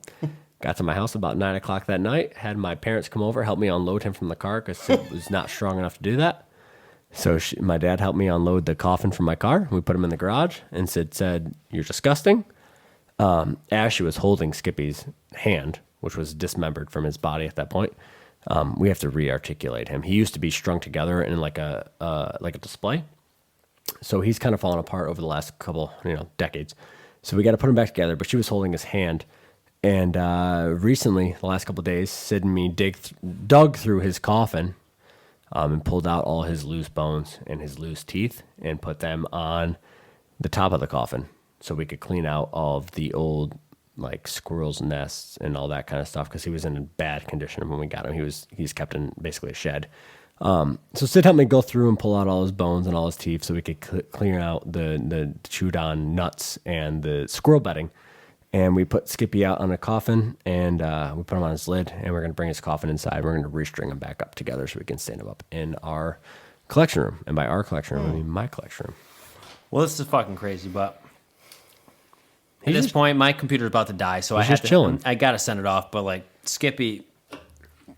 got to my house about 9 o'clock that night, had my parents come over, help me unload him from the car because it was not strong enough to do that. So my dad helped me unload the coffin from my car. We put him in the garage and said, you're disgusting. As she was holding Skippy's hand, which was dismembered from his body at that point, we have to re-articulate him. He used to be strung together in like a display. So he's kind of fallen apart over the last couple, decades. So we got to put him back together, but she was holding his hand. And recently, the last couple of days, Sid and me dug through his coffin and pulled out all his loose bones and his loose teeth and put them on the top of the coffin so we could clean out all of the old like squirrels' nests and all that kind of stuff because he was in bad condition when we got him. He's kept in basically a shed. So Sid helped me go through and pull out all his bones and all his teeth so we could clear out the chewed on nuts and the squirrel bedding. And we put Skippy out on a coffin, and we put him on his lid, and we're going to bring his coffin inside. We're going to restring him back up together so we can stand him up in our collection room. And by our collection room, I mean my collection room. Well, this is fucking crazy, but at this point, my computer's about to die, so I have to. Chilling. I gotta send it off. But like Skippy,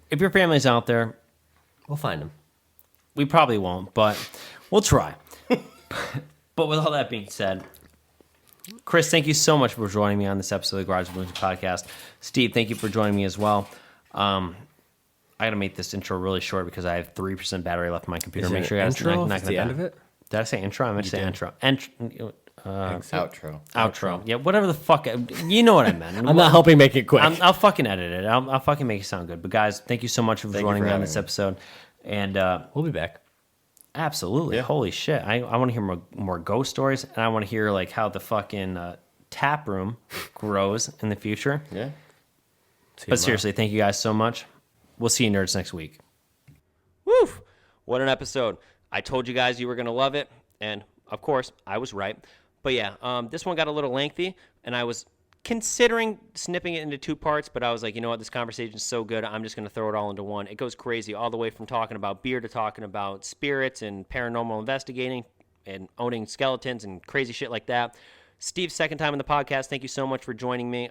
if your family's out there, We'll find him. we probably won't, but we'll try. But with all that being said, Kris, thank you so much for joining me on this episode of the Garage Boozing Podcast. Steve, thank you for joining me as well. I gotta make this intro really short because I have 3% battery left in my computer. Is Make it sure an you guys intro? not Is it the end of it? Did I say intro? I meant to say intro. Outro. Outro. Yeah, whatever the fuck. You know what I meant. I'm not helping make it quick. I'll fucking edit it. I'll fucking make it sound good. But guys, thank you so much for joining me on this episode. And We'll be back. absolutely, holy shit! I want to hear more ghost stories, and I want to hear like how the fucking tap room grows in the future. Yeah. But seriously, thank you guys so much. We'll see you nerds next week. Woo! What an episode. I told you guys you were going to love it, and of course, I was right. But yeah, this one got a little lengthy, and I was considering snipping it into 2 parts, but I was like, you know what, this conversation is so good, I'm just going to throw it all into one. It goes crazy, all the way from talking about beer to talking about spirits and paranormal investigating and owning skeletons and crazy shit like that. Steve's second time in the podcast, thank you so much for joining me.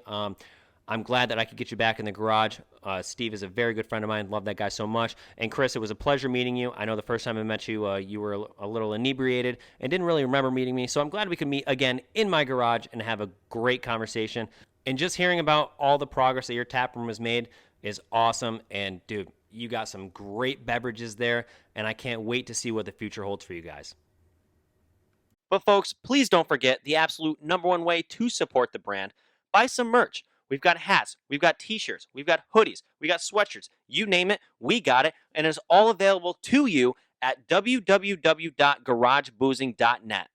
I'm glad that I could get you back in the garage. Steve is a very good friend of mine. Love that guy so much. And Kris, it was a pleasure meeting you. I know the first time I met you, you were a little inebriated and didn't really remember meeting me. So I'm glad we could meet again in my garage and have a great conversation. And just hearing about all the progress that your tap room has made is awesome. And dude, you got some great beverages there. And I can't wait to see what the future holds for you guys. But folks, please don't forget the absolute #1 way to support the brand. Buy some merch. We've got hats, we've got t-shirts, we've got hoodies, we got sweatshirts. You name it, we got it. And it's all available to you at www.garageboozing.net.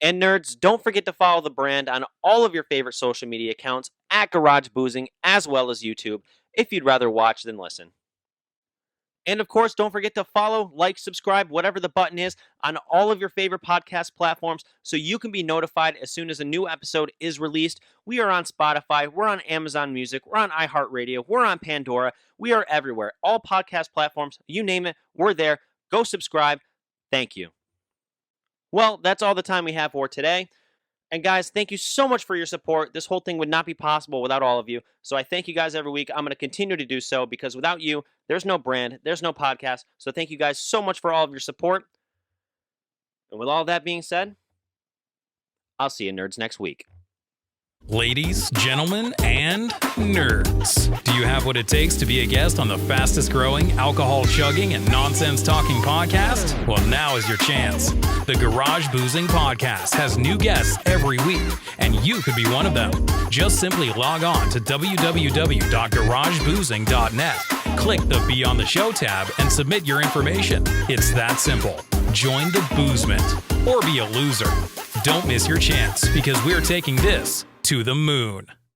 And nerds, don't forget to follow the brand on all of your favorite social media accounts at Garage Boozing, as well as YouTube, if you'd rather watch than listen. And of course, don't forget to follow, like, subscribe, whatever the button is, on all of your favorite podcast platforms so you can be notified as soon as a new episode is released. We are on Spotify, we're on Amazon Music, we're on iHeartRadio, we're on Pandora, we are everywhere. All podcast platforms, you name it, we're there. Go subscribe. Thank you. Well, that's all the time we have for today. And guys, thank you so much for your support. This whole thing would not be possible without all of you. So I thank you guys every week. I'm going to continue to do so because without you, there's no brand, there's no podcast. So thank you guys so much for all of your support. And with all that being said, I'll see you nerds next week. Ladies, gentlemen, and nerds. Do you have what it takes to be a guest on the fastest growing, alcohol chugging, and nonsense talking podcast? Well, now is your chance. The Garage Boozing Podcast has new guests every week, and you could be one of them. Just simply log on to www.garageboozing.net, click the Be on the Show tab, and submit your information. It's that simple. Join the boozement or be a loser. Don't miss your chance because we're taking this to the moon.